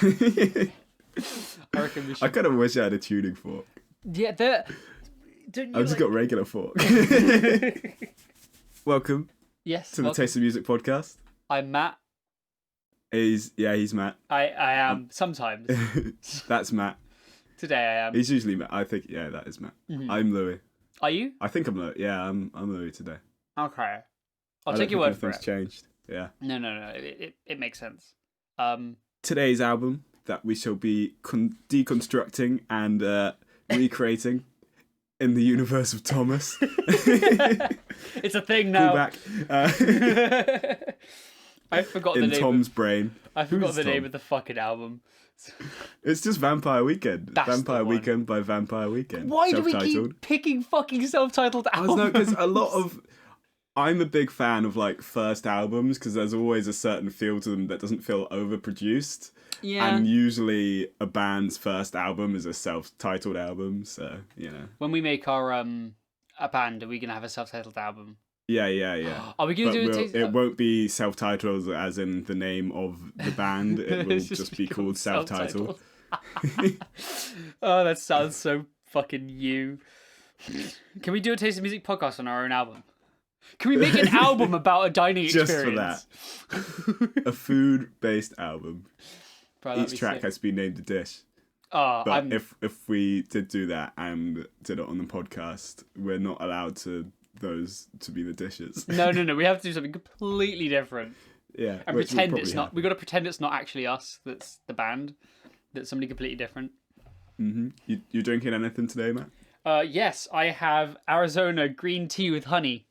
I reckon we should. I kind of wish I had a tuning fork. Yeah, I've just got regular fork. Welcome Yes. to the Taste of Music podcast. I'm Matt. He's Matt. I am sometimes. That's Matt. Today I am. He's usually Matt. I think that is Matt. Mhm. I'm Louis. Are you? I think I'm Louis. Yeah, I'm Louis today. Okay. I'll I take don't your think word for anything's it. changed. Yeah. No. It makes sense. Today's album that we shall be deconstructing and recreating in the universe of Thomas. It's a thing now. Call back. I forgot in the name. Tom's brain. I forgot Who's the name Tom? of the fucking album. It's just Vampire Weekend. That's the Vampire one. Weekend by Vampire Weekend. Why do we Self-titled. keep picking fucking self-titled I albums? don't know, because a lot of... I'm a big fan of, like, first albums, because there's always a certain feel to them that doesn't feel overproduced. Yeah. And usually a band's first album is a self-titled album, so, you know. When we make our a band, are we gonna have a self-titled album? Yeah. Are we gonna do a taste? It won't be self-titled as in the name of the band. It will It's just be called self-titled. Oh, that sounds so fucking you. Can we do a Taste of Music podcast on our own album? Can we make an album about a dining Just experience? for that. A food-based album. Bro, that'd Each be track sick. has to be named a dish. Oh, But if we did do that and did it on the podcast, we're not allowed those to be the dishes. No. We have to do something completely different Yeah. and which will pretend probably it's not. happen. We got to pretend it's not actually us. That's the band. That's somebody completely different. You drinking anything today, Matt? Yes, I have Arizona green tea with honey.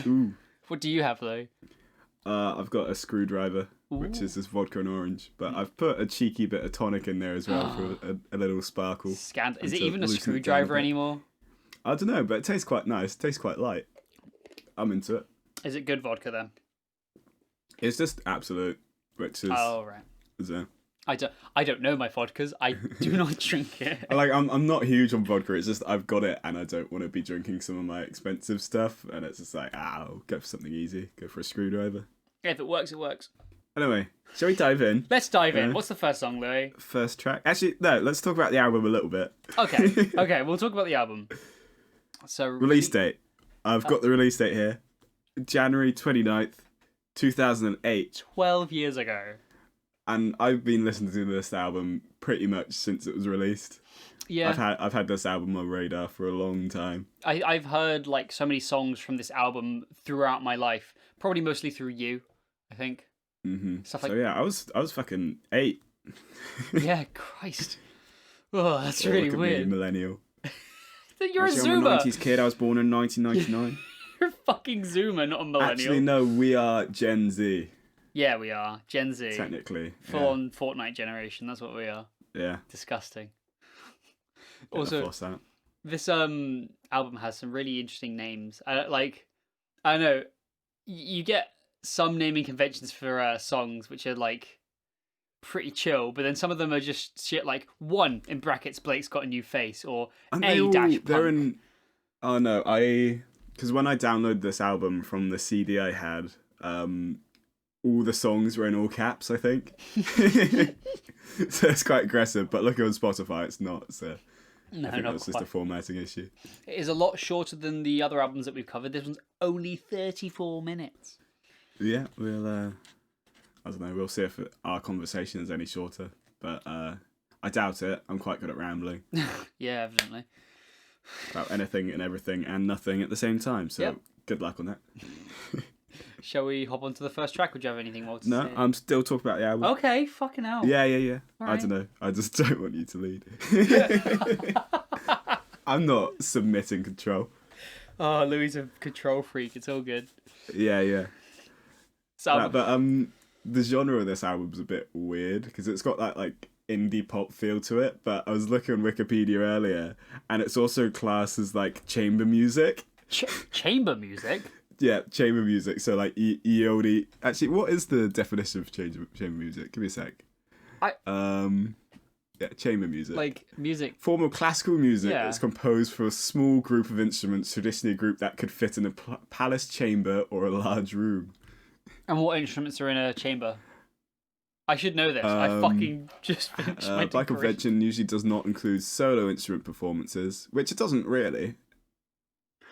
Ooh. What do you have though? I've got a screwdriver, which is this vodka and orange, but I've put a cheeky bit of tonic in there as well for a little sparkle. Is it And to even a loosen it down screwdriver bit. anymore? I don't know, but it tastes quite nice. It tastes quite light. I'm into it. Is it good vodka then? It's just Absolute, which is... Oh right. So. I don't know my vodkas. I do not drink it. I'm not huge on vodka. It's just I've got it, and I don't want to be drinking some of my expensive stuff. And it's just like, I'll go for something easy. Go for a screwdriver. If it works, it works. Anyway, shall we dive in? Let's dive in. What's the first song, Louis? First track. Actually, no. Let's talk about the album a little bit. Okay. We'll talk about the album. So Release date. I've got the release date here. January 29th, 2008. 12 years ago. And I've been listening to this album pretty much since it was released. Yeah. I've had this album on my radar for a long time. I've heard like so many songs from this album throughout my life. Probably mostly through you, I think. Stuff like So yeah, I was fucking 8. Yeah, Christ. Oh, that's Oh, really look at weird. Me, millennial. You're a Actually, I'm a Zoomer. 90s kid. I was born in 1999. You're a fucking Zoomer, not a millennial. Actually, no, we are Gen Z, Yeah, we are. Gen Z. technically. Full on Fortnite generation. That's what we are. Yeah. Disgusting. Get Also, the floss out. this album has some really interesting names. I don't know, you get some naming conventions for songs which are like pretty chill, but then some of them are just shit like one in brackets Blake's got a new face or And a dash they're punk. in. Oh no, because when I downloaded this album from the CD I had, all the songs were in all caps, I think. So it's quite aggressive, but looking on Spotify, it's not. So No, I think not that's just quite. a formatting issue. It is a lot shorter than the other albums that we've covered. This one's only 34 minutes. Yeah, we'll. I don't know. We'll see if our conversation is any shorter, but I doubt it. I'm quite good at rambling Yeah, evidently. about anything and everything and nothing at the same time. So Yep. good luck on that. Shall we hop onto the first track? Would you have anything more to No, say? I'm still talking about the album. Okay, fucking hell. Yeah. All I right. don't know. I just don't want you to lead. I'm not submitting control. Oh, Louis' a control freak. It's all good. Yeah. So, But the genre of this album's a bit weird because it's got that like indie pop feel to it. But I was looking on Wikipedia earlier, and it's also classed as like chamber music. chamber music? Yeah, chamber music. So like EOD. Actually, what is the definition of chamber music? Give me a sec. Yeah, chamber music. Like music. Form of classical music Yeah. that's composed for a small group of instruments, traditionally a group that could fit in a palace chamber or a large room. And what instruments are in a chamber? I should know this. I fucking just finished my By degree. convention, usually does not include solo instrument performances, which it doesn't really.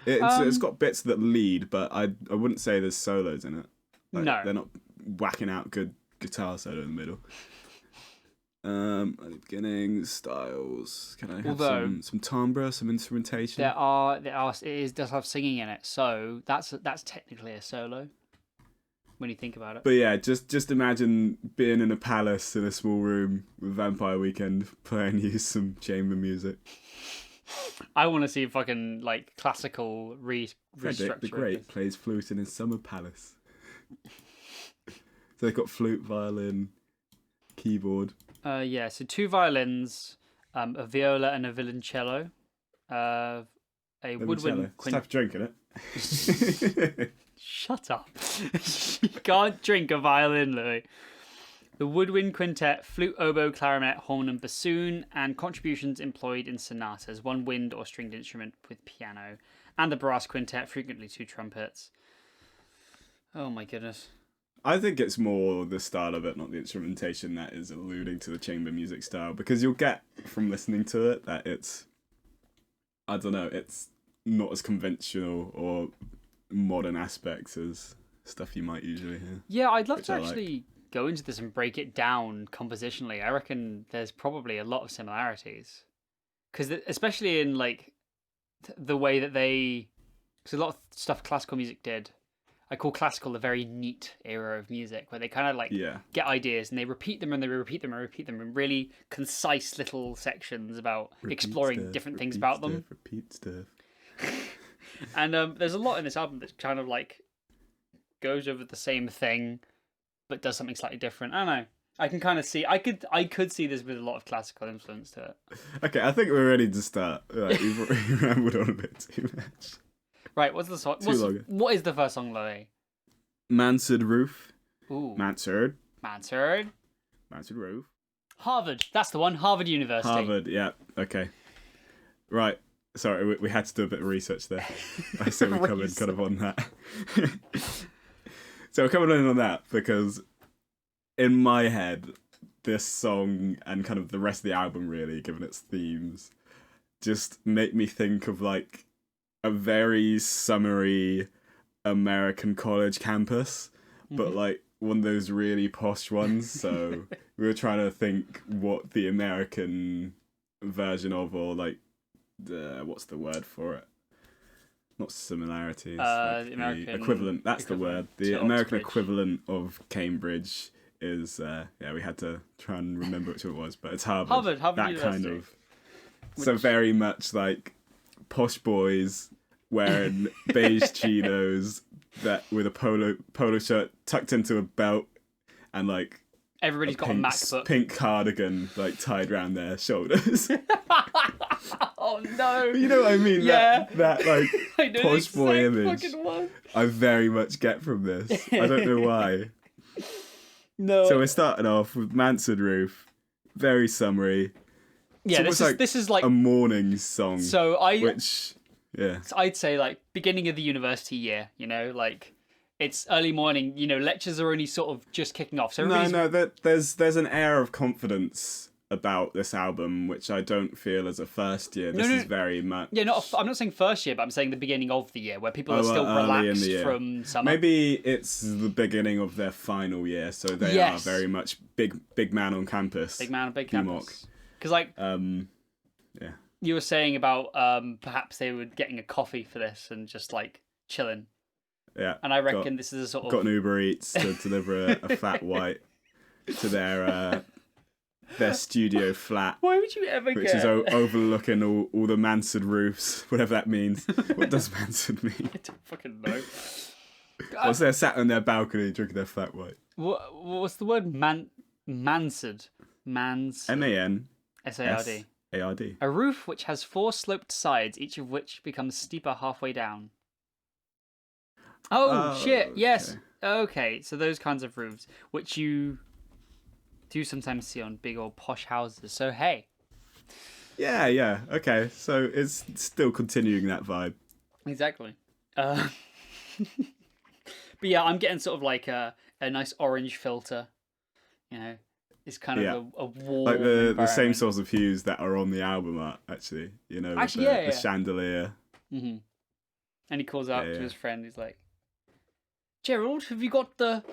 It's got bits that lead, but I wouldn't say there's solos in it. Like, No. they're not whacking out good guitar solo in the middle. At the beginning, styles. Can I have some timbre, some instrumentation? It does have singing in it, so that's technically a solo when you think about it. But yeah, just imagine being in a palace in a small room with Vampire Weekend playing you some chamber music. I want to see fucking like classical Frederick the restructuring. Great plays flute in his summer palace. So they've got flute, violin, keyboard. Yeah, so 2 violins, a viola and a violoncello, a woodwind It's a type of drink, isn't it? Shut up! You can't drink a violin, Louis. The woodwind quintet, flute, oboe, clarinet, horn, and bassoon, and contributions employed in sonatas, 1 wind or stringed instrument with piano, and the brass quintet, frequently 2 trumpets. Oh my goodness. I think it's more the style of it, not the instrumentation, that is alluding to the chamber music style, because you'll get from listening to it that it's not as conventional or modern aspects as stuff you might usually hear. Yeah, I'd love to actually go into this and break it down compositionally. I reckon there's probably a lot of similarities, because especially in like the way that because a lot of stuff classical music did. I call classical a very neat era of music where they kind of like get ideas and they repeat them and they repeat them and repeat them in really concise little sections about exploring different things about them. Repeat stuff. And there's a lot in this album that kind of like goes over the same thing but does something slightly different. I don't know. I can kind of see. I could see this with a lot of classical influence to it. Okay, I think we're ready to start. We've rambled on a bit too much. Right, what's the song? What is the first song, Louis? Mansard Roof. Ooh. Mansard Roof. Harvard. That's the one. Harvard University. Harvard, yeah. Okay. Right. Sorry, we had to do a bit of research there. I said we covered kind of on that. So we're coming in on that because in my head, this song and kind of the rest of the album really, given its themes, just make me think of like a very summery American college campus, but like one of those really posh ones. So we were trying to think what the American version of, or like what's the word for it? Not similarities. The American equivalent. That's the word. The American equivalent of Cambridge is we had to try and remember which it was, but it's Harvard. Harvard that University. Kind of. So very much like posh boys wearing beige chinos that with a polo shirt tucked into a belt and like everybody's got a MacBook. Pink cardigan like tied around their shoulders. Oh no! You know what I mean? Yeah. That like I know posh the boy exact image. fucking one. I very much get from this. I don't know why. No. So we're starting off with Mansard Roof, very summery. Yeah, It's this is like a morning song. So I'd say like beginning of the university year. You know, like it's early morning. You know, lectures are only sort of just kicking off. So there's an air of confidence about this album, which I don't feel as a first year. This is very much. Yeah, I'm not saying first year, but I'm saying the beginning of the year where people are still relaxed from summer. Maybe it's the beginning of their final year, so they are very much big man on campus. Big man on big campus. Because like, you were saying about perhaps they were getting a coffee for this and just like chilling. Yeah, and I reckon this is a sort of got an Uber Eats to deliver a flat white to their studio flat. Why would you ever which is overlooking all the Mansard roofs, whatever that means. What does Mansard mean? I don't fucking know. What's they sat on their balcony drinking their flat white? What's the word? Mansard. MAN. SARD. ARD. A roof which has 4 sloped sides, each of which becomes steeper halfway down. Oh shit! Okay. Yes. Okay, so those kinds of roofs, which you do sometimes see on big old posh houses. So hey. Yeah. Okay, so it's still continuing that vibe. Exactly. But yeah, I'm getting sort of like a nice orange filter, you know, is kind of a warm like the same environment. sorts of hues that are on the album art. Actually, with Actually, the chandelier. Mm-hmm. And he calls out Yeah, to yeah. his friend. He's like, "Gerald, have you got the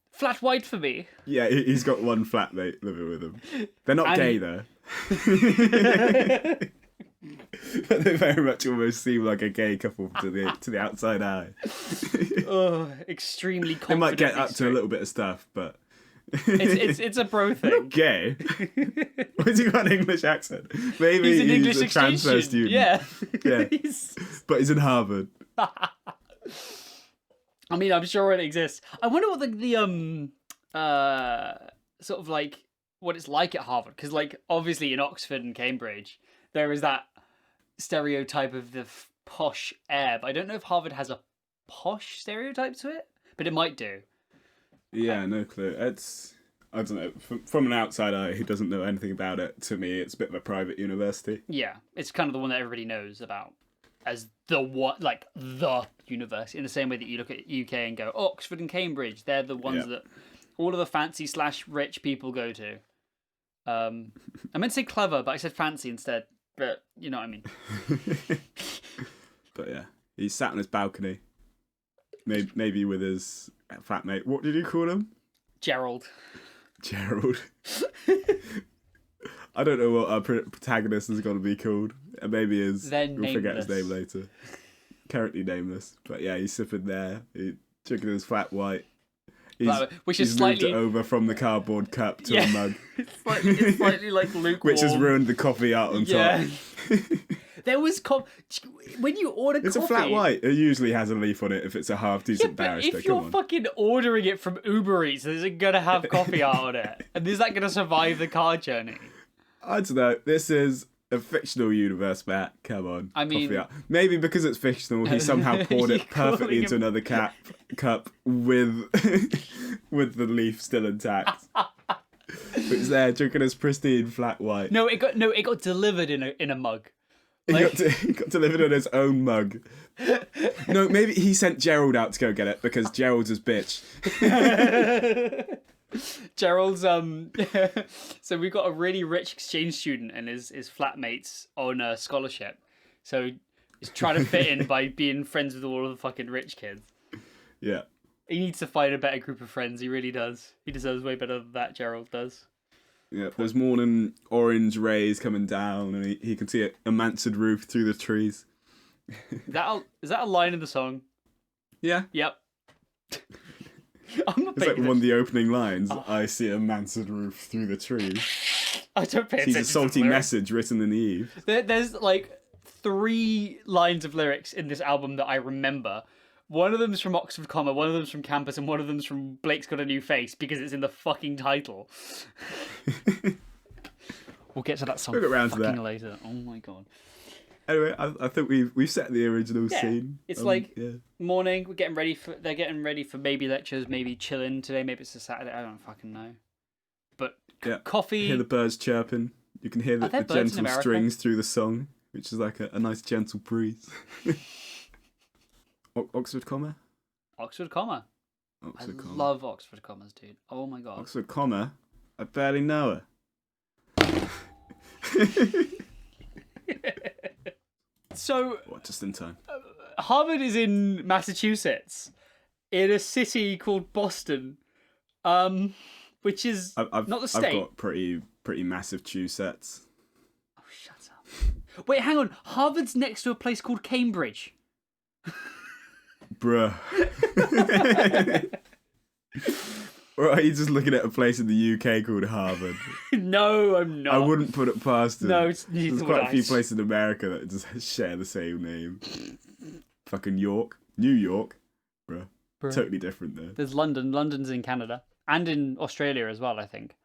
flat white for me?" Yeah, he's got one flatmate living with him. They're not And gay though. But they very much almost seem like a gay couple to the outside eye. Extremely confident. They might get up to a little bit of stuff, but it's a bro thing. Gay. Why has he got an English accent? Maybe He's an English a exchange transfer student. student. Yeah. Yeah. But he's in Harvard. I mean, I'm sure it exists. I wonder what the sort of like what it's like at Harvard, because like obviously in Oxford and Cambridge there is that stereotype of the posh air, but I don't know if Harvard has a posh stereotype to it, but it might do. Yeah, no clue. I don't know. From an outside eye who doesn't know anything about it, to me, it's a bit of a private university. Yeah, it's kind of the one that everybody knows about as the university. In the same way that you look at UK and go, Oxford and Cambridge, they're the ones that all of the fancy / rich people go to. I meant to say clever, but I said fancy instead. But you know what I mean. But yeah, he sat on his balcony, maybe with his flatmate. What did you call him? Gerald. I don't know what our protagonist is going to be called. Maybe we'll forget his name later. Currently nameless, but yeah, he's sipping there. He's drinking his flat white. Which is he's slightly moved it over from the cardboard cup to a mug. It's slightly like lukewarm. Which has ruined the coffee art on top. There was when you order it's coffee. A flat white. It usually has a leaf on it if it's a half decent barrister. If you're fucking ordering it from Uber Eats, is it gonna have coffee art on it? And is that gonna survive the car journey? I don't know. This is a fictional universe, Matt. Come on. I mean, coffee art. Maybe because it's fictional, he somehow poured it perfectly into another cup with with the leaf still intact. It's there drinking his pristine flat white. No, it got delivered in a mug. He got delivered in his own mug. No, maybe he sent Gerald out to go get it because Gerald's his bitch. Gerald's so we've got a really rich exchange student and his flatmates on a scholarship. So he's trying to fit in by being friends with all of the fucking rich kids. Yeah. He needs to find a better group of friends, he really does. He deserves way better than that, Gerald does. Yeah, there's morning orange rays coming down, and he can see a mansard roof through the trees. Is that a line in the song? Yeah. Yep. I'm not It's like one of the opening lines. Oh. I see a mansard roof through the trees. I don't pay attention. It's a salty message written in the eve. There's like 3 lines of lyrics in this album that I remember. One of them's from Oxford Comma, one of them's from Campus, and one of them's from Blake's Got a New Face because it's in the fucking title. We'll get to that song later. Oh my god. Anyway, I think we've set the original scene. It's morning. We're getting ready for. They're getting ready for maybe lectures, maybe chilling today. Maybe it's a Saturday. I don't fucking know. But coffee. You hear the birds chirping. You can hear the gentle strings through the song, which is like a nice gentle breeze. Oxford Comma? Oxford Comma. I love Oxford Commas, dude. Oh my god. Oxford Comma? I barely know her. So... What, just in time. Harvard is in Massachusetts, in a city called Boston, which is not the state. I've got pretty massive chew sets. Oh, shut up. Wait, hang on. Harvard's next to a place called Cambridge. Bruh. Or are you just looking at a place in the UK called Harvard? No, I'm not. I wouldn't put it past it. No, there's quite a few places in America that just share the same name. Fucking York. New York. Bruh. Totally different there. There's London. London's in Canada. And in Australia as well, I think.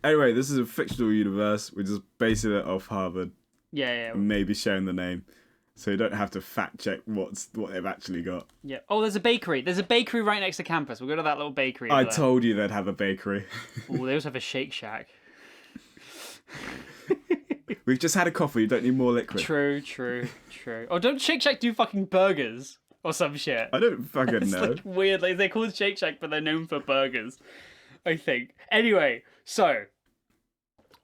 Anyway, this is a fictional universe. We're just basing it off Harvard. Yeah. Maybe sharing the name. So you don't have to fact check what they've actually got. Yeah. Oh, there's a bakery. There's a bakery right next to campus. We'll go to that little bakery. I told you they'd have a bakery. Oh, they also have a Shake Shack. We've just had a coffee. You don't need more liquid. True. Oh, don't Shake Shack do fucking burgers or some shit? I don't fucking know. Like weird. Like they're called Shake Shack, but they're known for burgers. I think. Anyway, so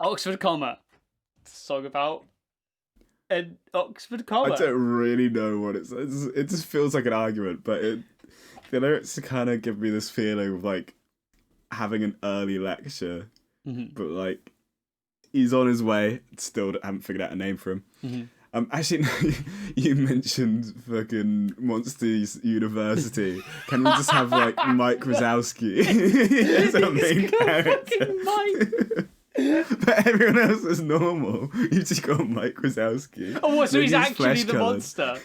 Oxford comma, song about an Oxford comma. I don't really know what it's. It just feels like an argument, but the lyrics kind of give me this feeling of like having an early lecture, but like he's on his way. Still haven't figured out a name for him. Actually, no, you mentioned fucking Monsters University. Can we just have like Mike Wazowski as our main character? But everyone else is normal. You just got Mike Wazowski. Oh, what? So he's actually the flesh-coloured. monster.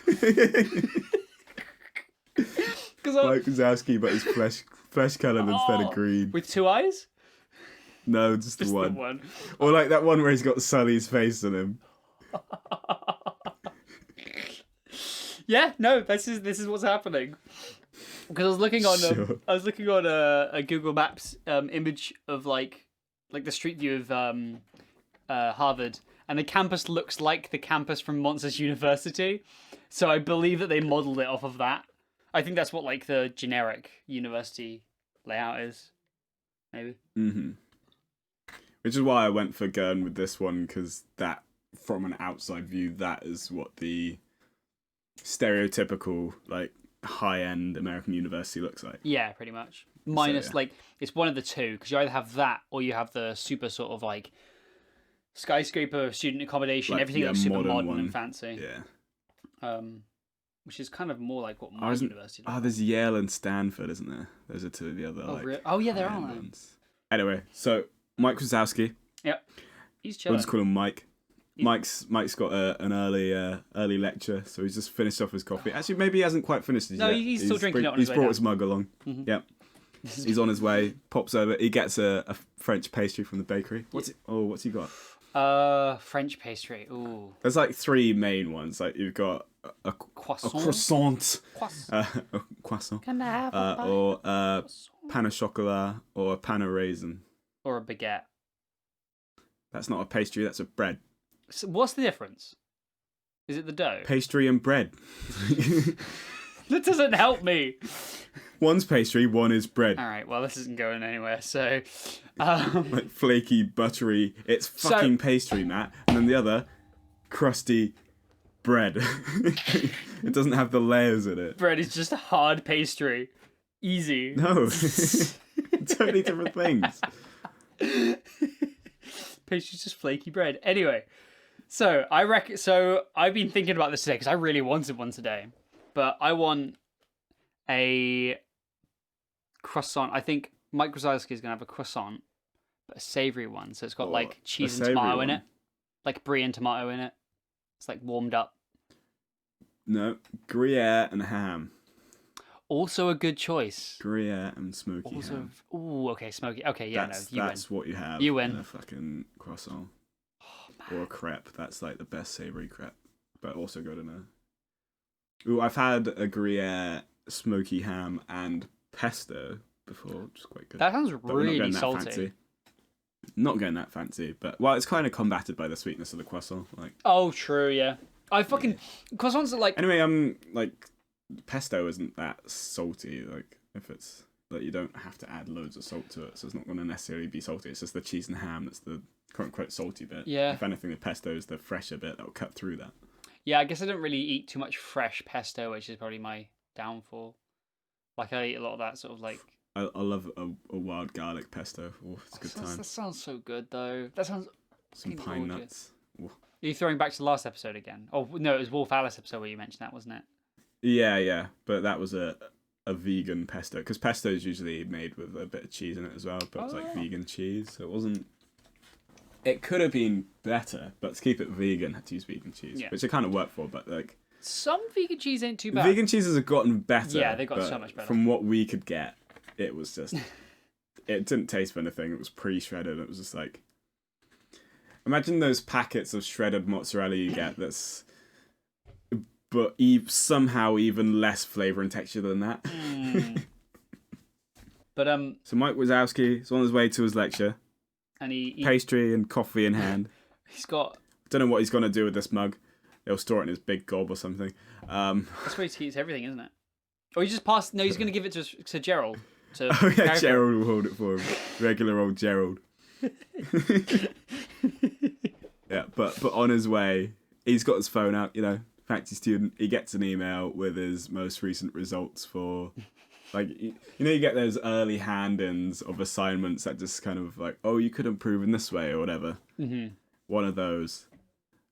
Mike Wazowski, but he's flesh coloured instead of green. With 2 eyes? No, just the Just one. the one. Or like that one where he's got Sully's face on him. Yeah, no, this is what's happening. Because I was looking on Sure. a Google Maps image of like the street view of Harvard, and the campus looks like the campus from Monsters University. So I believe that they modelled it off of that. I think that's what like the generic university layout is, maybe. Which is why I went for Gurn with this one, because that, from an outside view, that is what the stereotypical like high-end American university looks like. Yeah, pretty much. Minus, yeah. like, it's one of the two, because you either have that or you have the super sort of, like, skyscraper student accommodation. Like, Everything yeah, looks super modern modern one. and fancy. Yeah. Which is kind of more like what my university does. Oh, there's Yale and Stanford, isn't there? Those are two of the other, Oh, like... really? Oh, yeah, there high-end are. ones. Anyway, so Mike Wazowski. Yep. He's We'll chilling. just call him Mike. Mike's got an early lecture, so he's just finished off his coffee. Actually, maybe he hasn't quite finished it No, yet. he's still drinking it on his He's way brought down. his mug along. Yep. He's on his way. Pops over. He gets a French pastry from the bakery. What's he got? French pastry. Ooh. There's like 3 main ones. Like you've got a croissant, a croissant, Can I have a or a pain au chocolat, or a pain au raisin. Or a baguette. That's not a pastry. That's a bread. So what's the difference? Is it the dough? Pastry and bread. That doesn't help me. One's pastry, one is bread. All right, well, this isn't going anywhere, so... Like flaky, buttery. It's fucking pastry, Matt. And then the other, crusty bread. It doesn't have the layers in it. bread is just a hard pastry. Easy. No. Totally different things. Pastry's just flaky bread. Anyway, so I've been thinking about this today because I really wanted one today. But I want a croissant. I think Mike Wazowski is going to have a croissant, but a savoury one. So it's got like cheese and tomato in it. Like brie and tomato in it. It's like warmed up. No, Gruyere and ham. Also a good choice. Gruyere and smoky ham. Ooh, okay, smoky. Okay, yeah, That's what you have. You win. In a fucking croissant. Oh, or a crepe. That's like the best savoury crepe. But also good in a... Ooh, I've had a Gruyere, smoky ham, and pesto before, which is quite good. That sounds But we're not really going that salty. fancy. Not going that fancy, but well, it's kind of combated by the sweetness of the croissant. Like, Oh, true, yeah. I fucking croissants are like anyway, like pesto isn't that salty. Like, if it's like you don't have to add loads of salt to it, so it's not going to necessarily be salty. It's just the cheese and ham that's the quote unquote salty bit. Yeah. If anything, the pesto is the fresher bit that will cut through that. Yeah, I guess I don't really eat too much fresh pesto, which is probably my downfall. Like I eat a lot of that sort of like. I love a wild garlic pesto. Oh, it's a good time. That sounds so good though. That sounds. Some fucking pine gorgeous. nuts. Are you throwing back to the last episode again? Oh no, it was Wolf Alice episode where you mentioned that, wasn't it? Yeah, but that was a vegan pesto, because pesto is usually made with a bit of cheese in it as well, but it's like vegan cheese, so it wasn't. It could have been better, but to keep it vegan, I had to use vegan cheese, which I kind of worked for. But like some vegan cheese ain't too bad. Vegan cheeses have gotten better. Yeah, they got but so much better. From what we could get, it was just. It didn't taste of anything. It was pre-shredded. It was just like. Imagine those packets of shredded mozzarella you get. That's. But somehow even less flavour and texture than that. But So Mike Wazowski is on his way to his lecture. And he Pastry and coffee in hand. he's got. Don't know what he's gonna do with this mug. He'll store it in his big gob or something. That's where he keeps everything, isn't it? Or he just passed. No, he's going to give it to Gerald. to Oh yeah, carry for Gerald will hold it for him. Regular old Gerald. Yeah, but on his way, he's got his phone out, faculty student, he gets an email with his most recent results for, like, you get those early hand-ins of assignments that just kind of like, oh, you could improve in this way or whatever. Mm-hmm. One of those.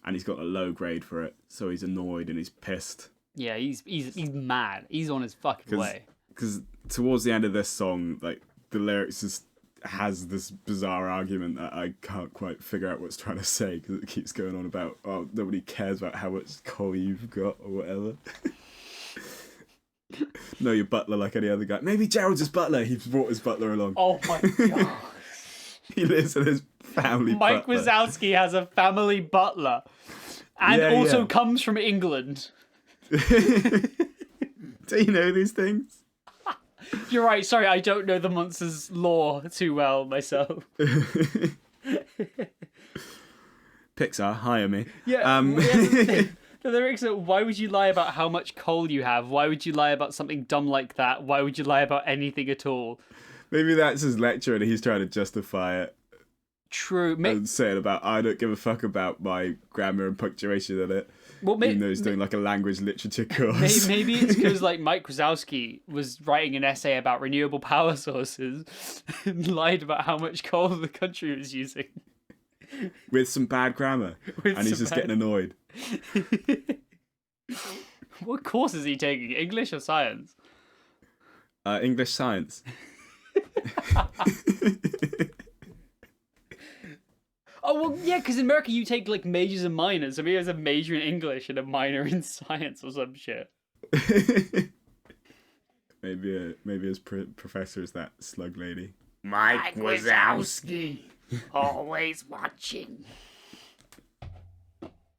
And he's got a low grade for it, so he's annoyed and he's pissed. Yeah, he's mad. He's on his fucking way. Because towards the end of this song, like, the lyrics just has this bizarre argument that I can't quite figure out what's trying to say, because it keeps going on about, oh, nobody cares about how much coal you've got or whatever. Know your butler like any other guy. Maybe Gerald's his butler. He's brought his butler along. Oh my god. He lives with his family Mike butler. Wazowski has a family butler. And also comes from England. Do you know these things? You're right, sorry, I don't know the monster's lore too well myself. Pixar, hire me. Yeah, the lyrics are, why would you lie about how much coal you have? Why would you lie about something dumb like that? Why would you lie about anything at all? Maybe that's his lecture and he's trying to justify it. True. And saying about, I don't give a fuck about my grammar and punctuation in it. Well, even though he's doing like a language literature course. Maybe it's because like Mike Wazowski was writing an essay about renewable power sources and lied about how much coal the country was using. With some bad grammar. And he's just getting annoyed. What course is he taking? English or science? English science. Oh, well, yeah, because in America you take, like, majors and minors. So maybe he has a major in English and a minor in science or some shit. Maybe his professor is that slug lady. Mike Wazowski. Always watching.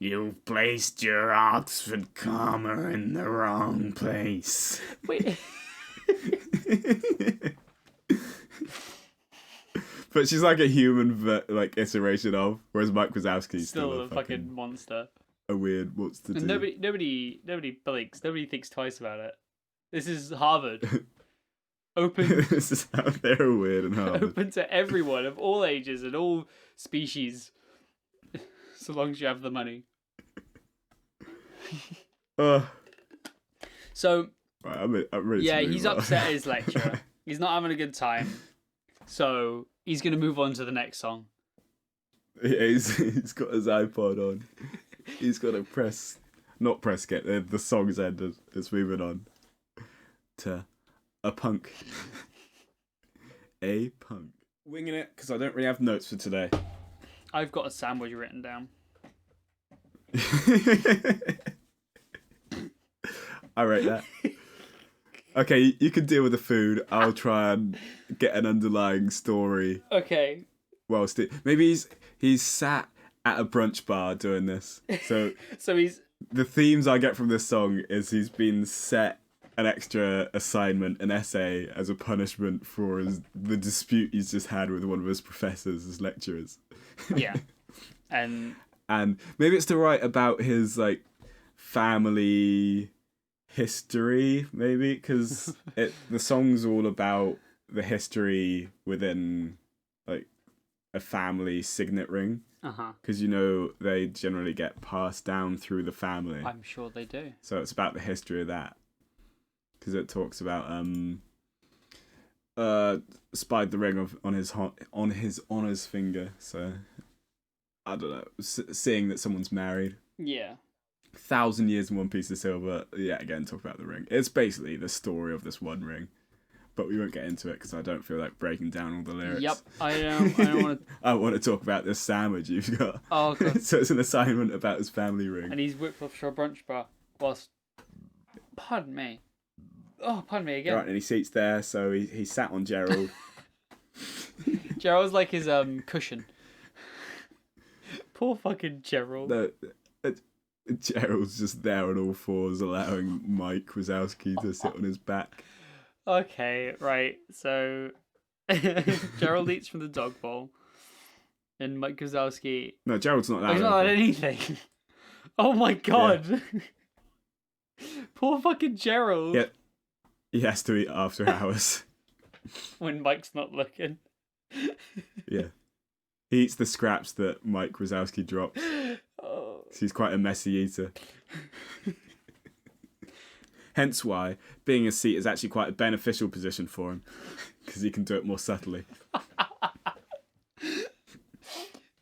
You've placed your Oxford comma in the wrong place. Wait. But she's like a human, like, iteration of, whereas Mike Wazowski's still a fucking monster. A weird what's to do. Nobody blinks. Nobody thinks twice about it. This is Harvard. Open. This is how they're weird and Harvard. Open to everyone of all ages and all species, so long as you have the money. So. Right, I'm ready. Yeah, he's upset at his lecturer. He's not having a good time. So he's going to move on to the next song. Yeah, he's got his iPod on. He's got to not press get. The song's ended. It's moving on to a punk. A punk. Winging it, because I don't really have notes for today. I've got a sandwich written down. I rate that. Okay, you can deal with the food. I'll try and get an underlying story. Okay. Whilst maybe he's sat at a brunch bar doing this. So he's the themes I get from this song is he's been set an extra assignment, an essay, as a punishment for the dispute he's just had with one of his professors, his lecturers. Yeah. And maybe it's to write about his like family history, maybe, because the song's all about the history within like a family signet ring. Because they generally get passed down through the family. I'm sure they do. So it's about the history of that. Because it talks about spied the ring on his honours finger. So I don't know, seeing that someone's married. Yeah. 1,000 years in one piece of silver. Yeah, again, talk about the ring. It's basically the story of this one ring, but we won't get into it because I don't feel like breaking down all the lyrics. Yep, I don't want to. I want to talk about this sandwich you've got. Oh, God. So it's an assignment about his family ring. And he's whipped off to a brunch bar whilst. Pardon me. Oh, pardon me again. Right, and he seats there, so he sat on Gerald. Gerald's like his cushion. Poor fucking Gerald. No, Gerald's just there on all fours, allowing Mike Wazowski to sit on his back. Okay, right. So Gerald eats from the dog bowl, and Mike Wazowski. No, Gerald's not allowed. He's not allowed anything. Oh my god! Yeah. Poor fucking Gerald. Yeah, he has to eat after hours. when Mike's not looking. Yeah. He eats the scraps that Mike Wazowski drops. Oh. He's quite a messy eater. Hence why being a seat is actually quite a beneficial position for him, because he can do it more subtly.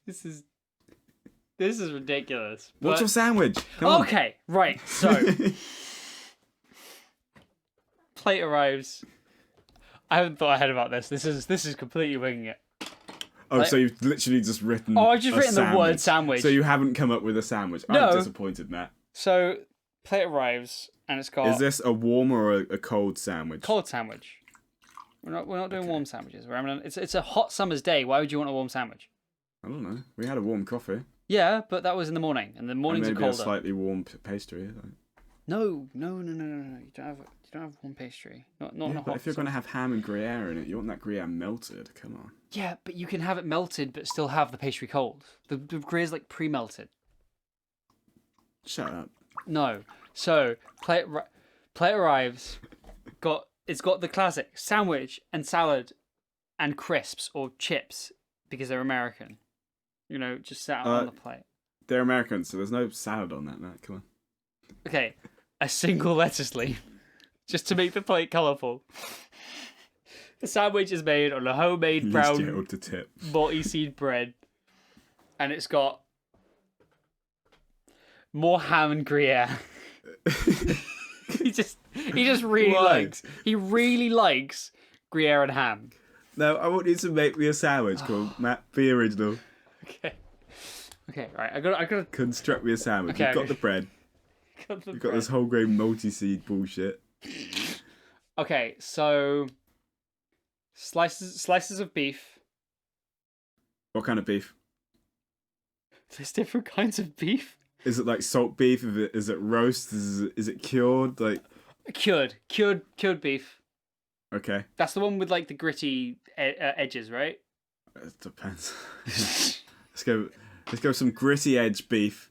This is ridiculous. What's but- your sandwich? Come on. Okay, right. So, plate arrives. I haven't thought ahead about this. This is completely winging it. Oh, so you've literally just written. Oh, I've just written the word sandwich. So you haven't come up with a sandwich. No. I'm disappointed, Matt. So, plate arrives and it's got Is this a warm or a cold sandwich? cold sandwich. We're not doing warm sandwiches. It's a hot summer's day. Why would you want a warm sandwich? I don't know. We had a warm coffee. Yeah, but that was in the morning, and the mornings and are maybe colder. a slightly warm pastry. Like. No. You don't have warm pastry. Not Yeah, a but hot if you're going to have ham and Gruyere in it, you want that Gruyere melted. Come on. Yeah, but you can have it melted, but still have the pastry cold. The Gruyere's like pre-melted. Shut up. No. So plate arrives. It's got the classic sandwich and salad, and crisps or chips because they're American. You know, just sat on the plate. They're Americans, so there's no salad on that, Matt. Come on. Okay, a single lettuce leaf, just to make the plate colourful. The sandwich is made on a homemade brown to tip. multi-seed bread, and it's got more ham and Gruyere. he just really likes Gruyere and ham. No, I want you to make me a sandwich called Matt. Be original. Okay, right. I got. Construct me a sandwich. Okay, You've got the bread. You've got this whole grain multi-seed bullshit. Okay, so slices of beef. What kind of beef? There's different kinds of beef. Is it like salt beef? Is it roast? Is it cured? Like cured beef. Okay. That's the one with like the gritty edges, right? It depends. Let's go some gritty edge beef.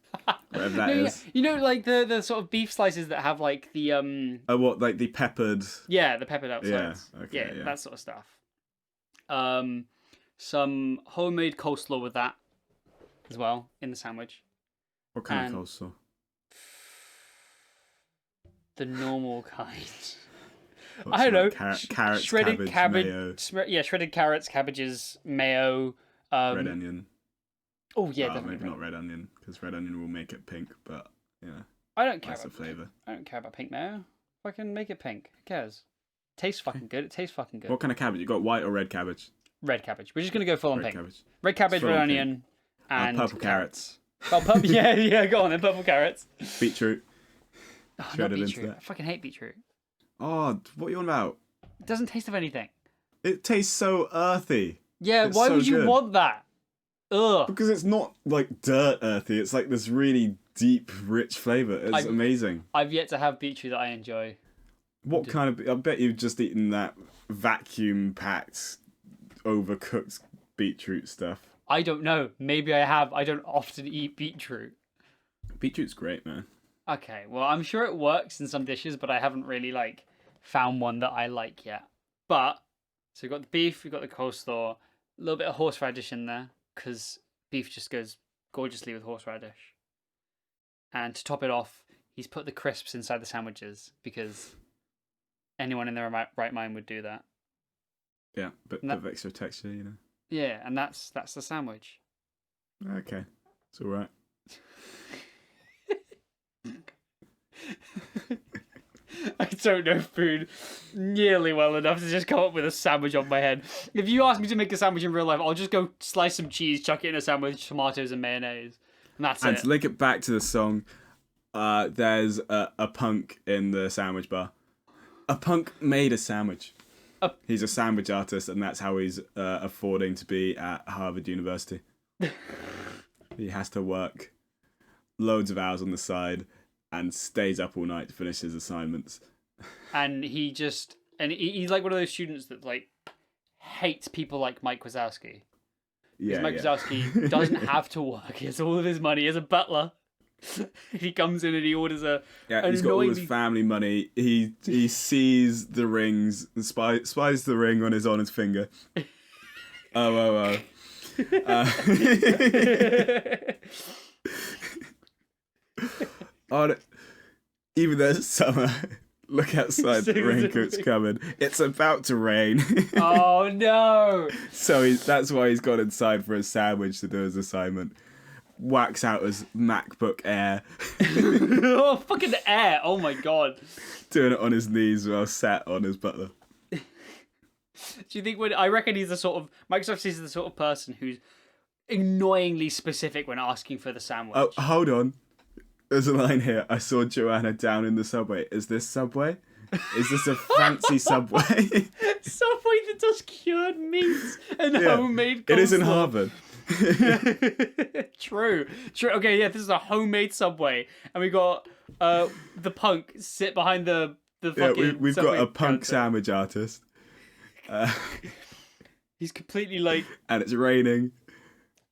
Whatever that is. Yeah. You know, like the sort of beef slices that have like the Oh, what, like the peppered? Yeah, the peppered outsides. Yeah. Okay. Yeah. That sort of stuff. Some homemade coleslaw with that as well in the sandwich. What kind of coleslaw? The normal kind. What's I don't know. Carrots, shredded cabbage, mayo. Shredded carrots, cabbages, mayo. Red onion. Oh yeah, definitely. Maybe not red onion, because red onion will make it pink. But yeah, I don't care. That's the flavour. I don't care about pink mayo. I can make it pink. Who cares? Tastes fucking good. It tastes fucking good. What kind of cabbage? You got white or red cabbage? Red cabbage. We're just gonna go full on Red pink. cabbage. Red cabbage, Full red on onion, and purple carrots. Oh, yeah. Go on then. Purple carrots. Beetroot. Oh, not Shredded into beetroot. that. I fucking hate beetroot. Oh, what are you on about? It doesn't taste of anything. It tastes so earthy. Yeah, It's why so would you good. want that? Ugh. Because it's not like dirt earthy. It's like this really deep, rich flavour. It's amazing. I've yet to have beetroot that I enjoy. What kind of? I bet you've just eaten that vacuum-packed, overcooked beetroot stuff. I don't know. Maybe I have. I don't often eat beetroot. Beetroot's great, man. Okay, well, I'm sure it works in some dishes, but I haven't really like found one that I like yet. But so we've got the beef, we've got the coleslaw, a little bit of horseradish in there because beef just goes gorgeously with horseradish. And to top it off, he's put the crisps inside the sandwiches because anyone in their right mind would do that. Yeah, but of extra texture, you know. Yeah, and that's the sandwich. Okay, it's all right. I don't know food nearly well enough to just come up with a sandwich on my head. If you ask me to make a sandwich in real life, I'll just go slice some cheese, chuck it in a sandwich, tomatoes and mayonnaise, and that's And it. to link it back to the song, there's a punk in the sandwich bar. A punk made a sandwich. He's a sandwich artist, and that's how he's affording to be at Harvard University. He has to work loads of hours on the side and stays up all night to finish his assignments. And he's like one of those students that like hates people like Mike Wazowski. Yeah, Mike Wazowski doesn't have to work. He has all of his money as a butler. He comes in and he orders Yeah, an he's got all his annoyingly family money. He sees the rings and spies the ring on his finger. Oh. Oh, even though it's summer, look outside, the raincoat's coming. It's about to rain. Oh no! So that's why he's gone inside for a sandwich to do his assignment. Whacks out his MacBook Air. Oh, fucking Air! Oh my god. Doing it on his knees while sat on his butler. Do you think I reckon he's the sort of... Microsoft is the sort of person who's annoyingly specific when asking for the sandwich. Oh, hold on. There's a line here. I saw Joanna down in the subway. Is this Subway? Is this a fancy Subway? Subway that does cured meats and homemade coleslaw. It is in Harvard. True. Okay, yeah, this is a homemade Subway. And we got the punk sit behind the fucking we've Subway got a punk counter. sandwich artist. He's completely like... And it's raining.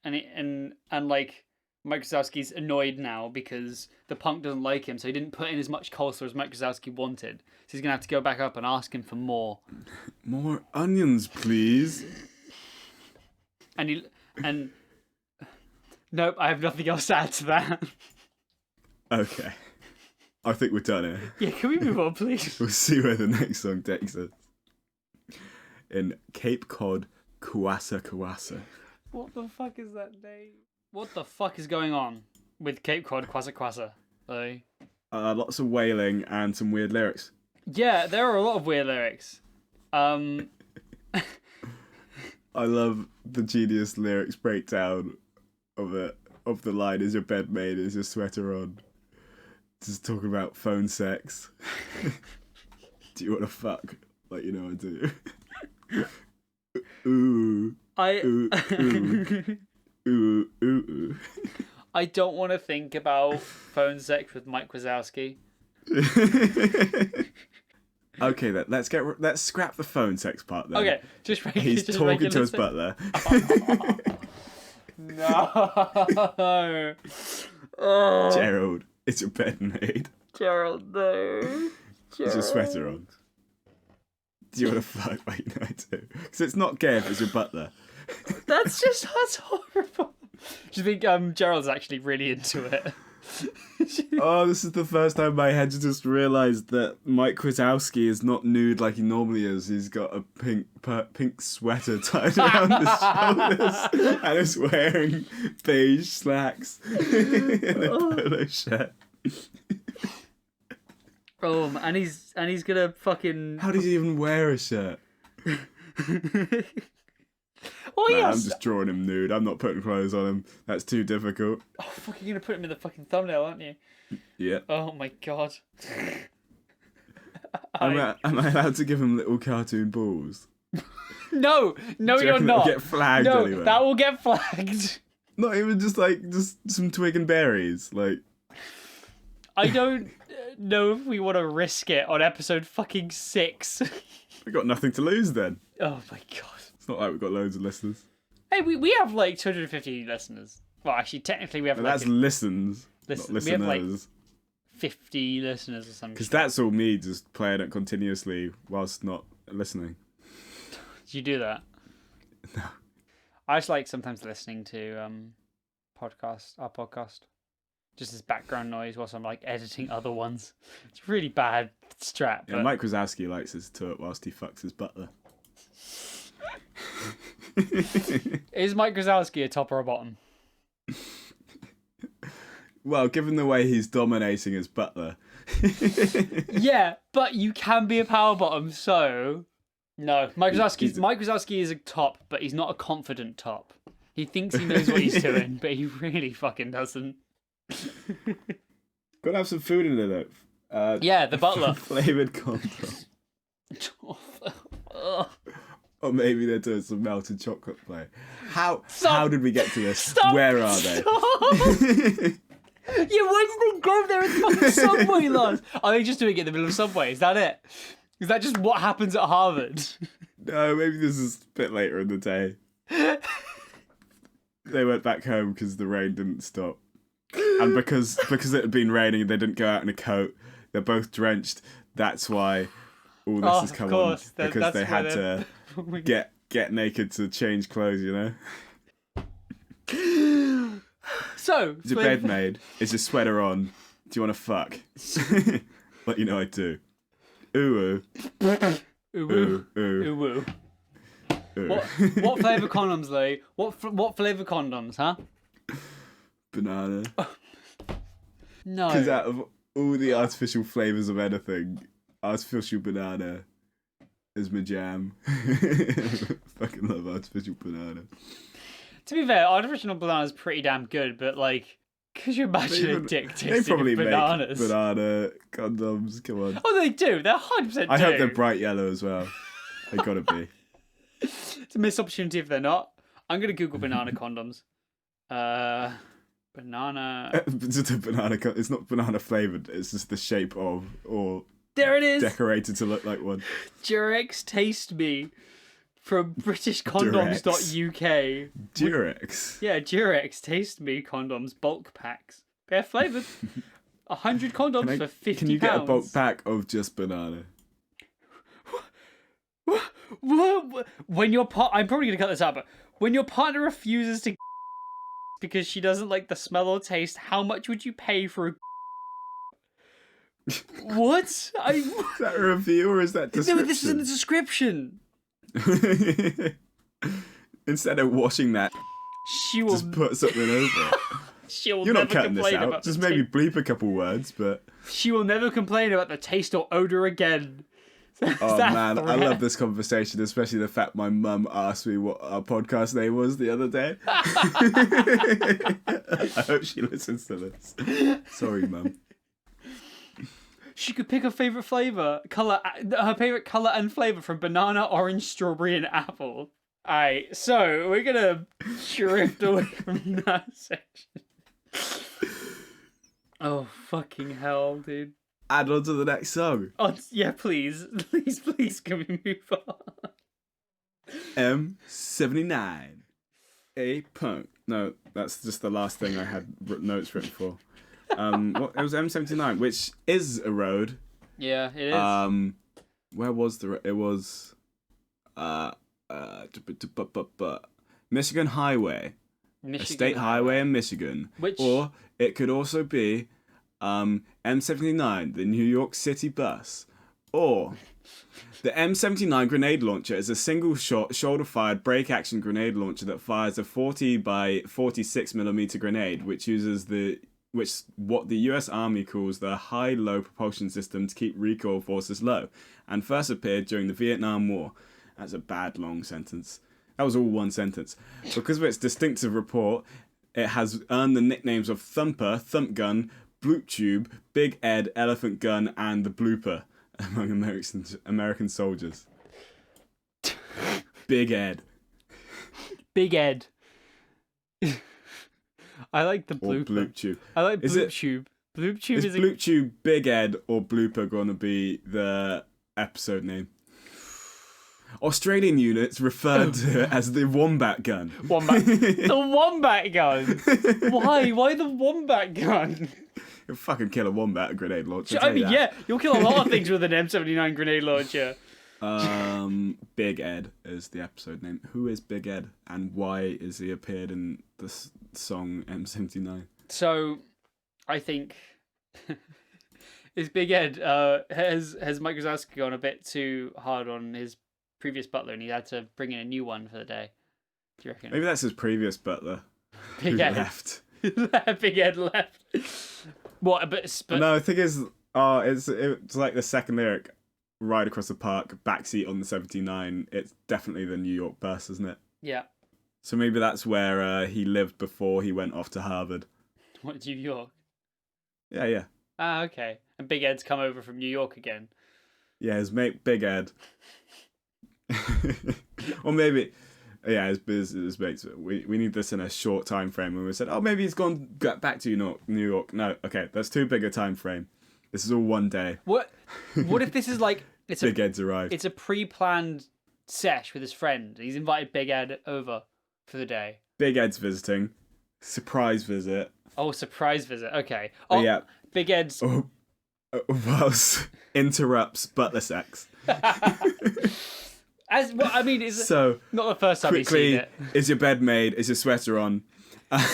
And like... Mike Wazowski's annoyed now because the punk doesn't like him, so he didn't put in as much coleslaw as Mike Wazowski wanted. So he's going to have to go back up and ask him for more. More onions, please. And nope, I have nothing else to add to that. Okay. I think we're done here. Yeah, can we move on, please? We'll see where the next song takes us. In Cape Cod, Kawasa Kawasa. What the fuck is that name? What the fuck is going on with Cape Cod, Kwasa Kwasa? Like... Lots of wailing and some weird lyrics. Yeah, there are a lot of weird lyrics. I love the genius lyrics breakdown of it. Of the line, is your bed made, is your sweater on? Just talking about phone sex. Do you want to fuck? Like, you know I do. Ooh. Ooh, ooh. Ooh. I don't want to think about phone sex with Mike Wazowski. Okay, then let's scrap the phone sex part then. Okay, he's talking to his butler. No. Oh. Gerald, it's your bed made. Gerald, no. Is your sweater on? Do you want to fuck? Like, no, I do. Because it's not gay if it's your butler. That's horrible. Do you think Gerald's actually really into it? Oh, this is the first time my head just realised that Mike Wazowski is not nude like he normally is. He's got a pink sweater tied around his shoulders and is wearing beige slacks and a polo shirt. And he's gonna fucking... How does he even wear a shirt? Oh, Man, yes. I'm just drawing him nude. I'm not putting clothes on him. That's too difficult. Oh, fuck, you're gonna put him in the fucking thumbnail, aren't you? Yeah. Oh my god. Am I allowed to give him little cartoon balls? No, Do you you're reckon not. that'll get flagged No, anyway? that will get flagged. Not even just some twig and berries. Like, I don't know if we want to risk it on episode fucking 6. we got nothing to lose then. Oh my god. It's not like we've got loads of listeners. Hey, we have like 250 listeners. Well, actually, technically we have No, like... that's listens, not we have like listeners. 50 listeners or something. Because that's all me just playing it continuously whilst not listening. Did you do that? No. I just like sometimes listening to our podcast. Just as background noise whilst I'm like editing other ones. It's really bad strat. Yeah, but... Mike Wazowski likes us to it whilst he fucks his butler. Is Mike Wazowski a top or a bottom? Well, given the way he's dominating his butler. Yeah, but you can be a power bottom, so... No, Mike Wazowski is a top, but he's not a confident top. He thinks he knows what he's doing, but he really fucking doesn't. Gotta have some food in it though. Yeah, the butler. Flavoured condom. Or maybe they're doing some melted chocolate play. How did we get to this? Stop! Where are they? Yeah, why did they go there in fucking Subway, lads? Are they just doing it in the middle of Subway? Is that it? Is that just what happens at Harvard? No, maybe this is a bit later in the day. They went back home because the rain didn't stop. And because it had been raining and they didn't go out in a coat, they're both drenched. That's why all this has come on. Because they had to get naked to change clothes, you know? So, is your bed made? Is your sweater on? Do you want to fuck? Let you know I do. Ooh, ooh, ooh, ooh, ooh. ooh. What flavour condoms, Lee? What flavour condoms, huh? Banana. No. Because out of all the artificial flavours of anything, artificial banana is my jam. Fucking love artificial banana. To be fair, artificial banana is pretty damn good, but like, could you imagine a dick tasting They probably of bananas? make banana condoms. Come on. Oh, they do. They're 100% do. I hope they're bright yellow as well. They gotta be. It's a missed opportunity if they're not. I'm gonna Google banana condoms. Banana. It's not banana flavoured. It's just the shape of, or there it is. Decorated to look like one. Durex Taste Me from BritishCondoms.uk. Durex. Yeah, Durex Taste Me condoms bulk packs. They're flavoured. 100 condoms for £50. Can you get a bulk pack of just banana? When your I'm probably gonna cut this out, but when your partner refuses to because she doesn't like the smell or taste, how much would you pay for a what? Is that a review or is that description? No, this is in the description. Instead of washing that, she will just put something over it. She'll You're never not cutting this complain out. about Just the maybe bleep a couple words, but she will never complain about the taste or odor again. Oh man, I love this conversation, especially the fact my mum asked me what our podcast name was the other day. I hope she listens to this. Sorry, mum. She could pick her favourite flavour, her favourite colour and flavour from banana, orange, strawberry and apple. Alright, so we're gonna drift away from that section. Oh, fucking hell, dude. Add on to the next song. Oh, yeah, please. Please, can we move on? M79. A punk. No, that's just the last thing I had notes written for. It was M79, which is a road. Yeah, it is. Where was the road? It was Michigan Highway. A state highway in Michigan. Or it could also be M79, the New York City bus. Or the M79 grenade launcher is a single-shot, shoulder-fired break-action grenade launcher that fires a 40 by 46mm grenade, which uses what the US Army calls the high-low propulsion system to keep recoil forces low, and first appeared during the Vietnam War. That's a bad long sentence. That was all one sentence. Because of its distinctive report, it has earned the nicknames of Thumper, Thump Gun, Bloop Tube, Big Ed, Elephant Gun, and the Blooper among American soldiers. Big Ed. Big Ed. I like the blooper. Or Bloop Tube. I like Bloop Tube. Bloop Tube is Bloop Tube, Big Ed, or Blooper going to be the episode name? Australian units referred to it as the Wombat Gun. The Wombat Gun? Why? Why the Wombat Gun? You'll fucking kill a wombat grenade launcher. I mean, yeah, you'll kill a lot of things with an M79 grenade launcher. Big Ed is the episode name. Who is Big Ed, and why is he appeared in the song M79? So, I think is Big Ed has Mike Wazowski gone a bit too hard on his previous butler, and he had to bring in a new one for the day. Do you reckon? Maybe that's his previous butler. Big Ed left. Big Ed left. What? But no, the thing is, it's like the second lyric. Ride across the park, backseat on the 79. It's definitely the New York bus, isn't it? Yeah. So maybe that's where he lived before he went off to Harvard. What, New York? Yeah. Ah, okay. And Big Ed's come over from New York again. Yeah, his mate Big Ed. Or maybe, yeah, his mates. We need this in a short time frame. And we said, oh, maybe he's gone back to New York. No, okay, that's too big a time frame. This is all one day. What if this is like Big Ed's arrived? It's a pre-planned sesh with his friend. He's invited Big Ed over for the day. Big Ed's visiting. Surprise visit. Oh, surprise visit. Okay. Oh, Yeah. Big Ed's. Oh, whilst interrupts butler sex. As well, I mean, is So not the first time you've seen quickly, it. is your bed made? Is your sweater on?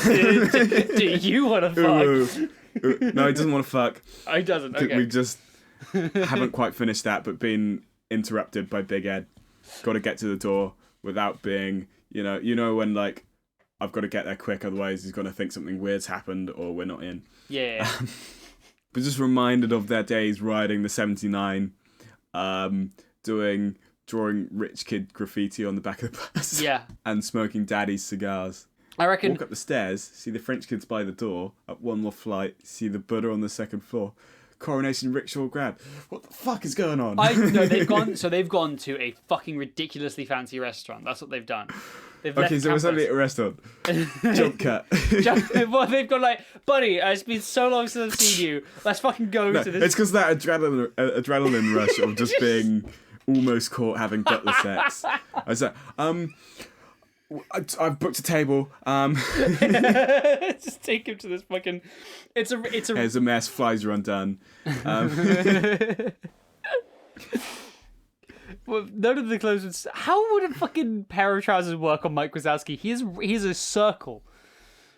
Do you want to fuck? No, he doesn't want to fuck. Oh, he doesn't. Okay. We just haven't quite finished that, but been interrupted by Big Ed. Got to get to the door without being, you know when like I've got to get there quick, otherwise he's going to think something weird's happened or we're not in. Yeah. But just reminded of their days riding the 79, drawing rich kid graffiti on the back of the bus. Yeah. And smoking daddy's cigars. I reckon. Walk up the stairs, see the French kids by the door, up one more flight, see the Buddha on the second floor. Coronation rickshaw grab. What the fuck is going on? No, they've gone to a fucking ridiculously fancy restaurant. That's what they've done. They've Okay, so we're suddenly at a restaurant. Jump cut. Well, they've gone like, buddy, it's been so long since I've seen you. Let's fucking go to this. It's because that adrenaline rush of just being almost caught having butler sex. I was like, I've booked a table. Just take him to this fucking. It's a. There's a mess. Flies are undone. Well, none of the clothes would. How would a fucking pair of trousers work on Mike Wazowski? He's a circle.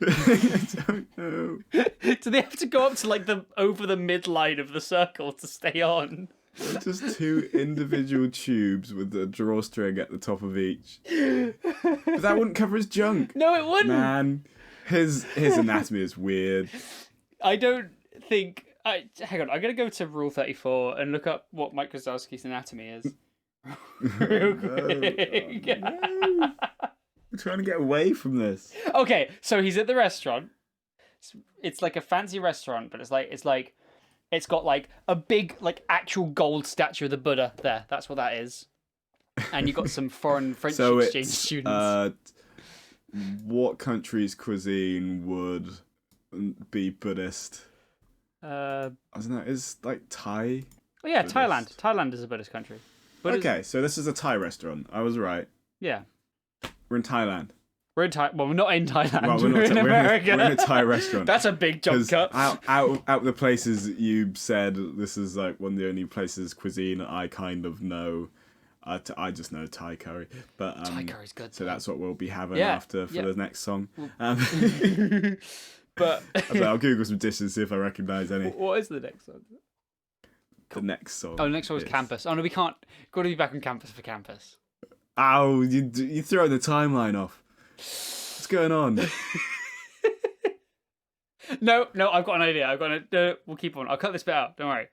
I don't know. Do they have to go up to like over the midline of the circle to stay on? Just two individual tubes with a drawstring at the top of each. But that wouldn't cover his junk. No, it wouldn't. Man, his anatomy is weird. I don't think. Hang on, I'm gonna go to Rule 34 and look up what Mike Wazowski's anatomy is. Real quick. No. We're trying to get away from this. Okay, so he's at the restaurant. It's like a fancy restaurant, but it's got like a big like actual gold statue of the Buddha there. That's what that is. And you got some foreign French exchange students. What country's cuisine would be Buddhist? I don't know. Is like Thai? Oh yeah, Buddhist? Thailand. Thailand is a Buddhist country. Okay, so this is a Thai restaurant. I was right. Yeah. We're in Thailand. We're in Thailand. Well, we're not in Thailand. Well, we're in America. We're in a Thai restaurant. That's a big jump cut. Out of the places you said, this is like one of the only places cuisine I kind of know. I just know Thai curry, but Thai curry's good. So that's what we'll be having for the next song. But I'll Google some dishes, see if I recognise any. What is the next song? The next song. Oh, the next song is Campus. Oh no, we can't. Got to be back on campus for Campus. Ow! You throw the timeline off. What's going on? No, I've got an idea. We'll keep on. I'll cut this bit out. Don't worry.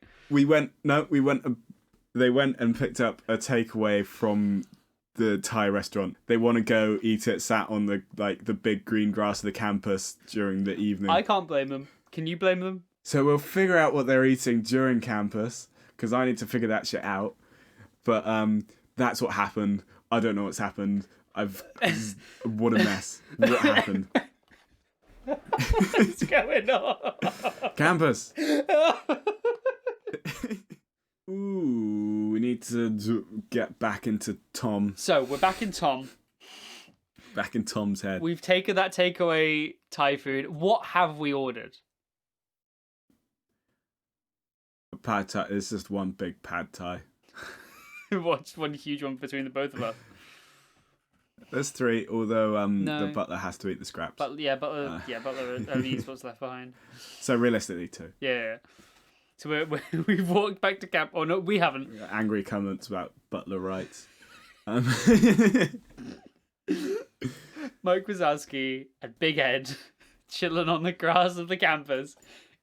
They went and picked up a takeaway from the Thai restaurant. They want to go eat it sat on the big green grass of the campus during the evening. I can't blame them. Can you blame them? So we'll figure out what they're eating during campus, because I need to figure that shit out. But that's what happened. I don't know what's happened. What a mess. What happened? What's going on? Campus. Ooh, we need to get back into Tom. So we're back in Tom. Back in Tom's head. We've taken that takeaway Thai food. What have we ordered? Pad Thai. It's just one big Pad Thai. What's one huge one between the both of us? There's three, although No. the butler has to eat the scraps. But Butler only eats what's left behind. So realistically, two. Yeah. So we've walked back to camp. Oh no, we haven't. Angry comments about butler rights. Mike Wazowski and Big Ed chilling on the grass of the campus,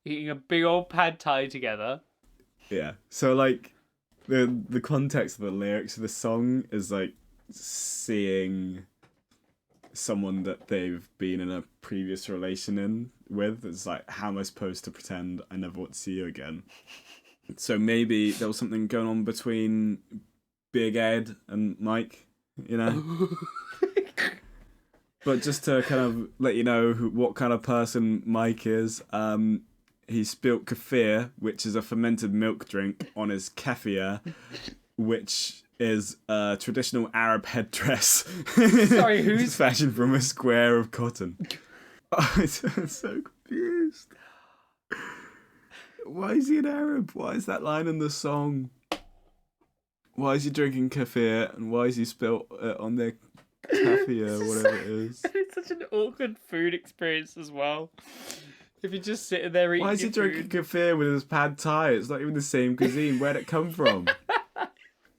eating a big old pad thai together. Yeah. So like the context of the lyrics of the song is like seeing someone that they've been in a previous relation with. It's like, how am I supposed to pretend I never want to see you again? So maybe there was something going on between Big Ed and Mike, you know? But just to kind of let you know what kind of person Mike is, he spilt kefir, which is a fermented milk drink, on his kefir, which is a traditional Arab headdress. Sorry, who's fashioned from a square of cotton. Oh, it's so confused. Ghost. Why is he an Arab? Why is that line in the song? Why is he drinking kefir and why is he spilt it on their kefir or whatever it is? It's such an awkward food experience as well. If you're just sitting there eating Why is he drinking kefir with his pad thai? It's not even the same cuisine. Where'd it come from?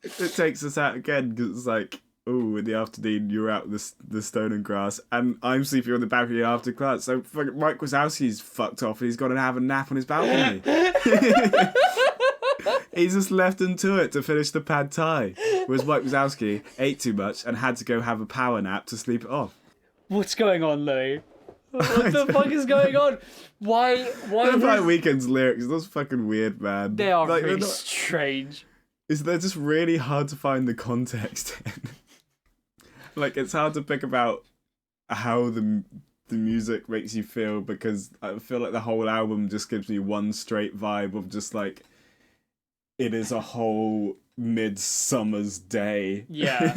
It takes us out again because it's like, oh, in the afternoon you're out the stone and grass and I'm sleeping on the balcony after class. So fucking Mike Wazowski's fucked off and he's got to have a nap on his balcony. He's just left into it to finish the pad thai. Whereas Mike Wazowski ate too much and had to go have a power nap to sleep it off. What's going on, Louis? What the fuck is going on? Why Vampire Weekend's lyrics, those fucking weird, man. They are like, really strange. They're just really hard to find the context in. Like, it's hard to pick about how the music makes you feel because I feel like the whole album just gives me one straight vibe of just like, it is a whole midsummer's day. Yeah.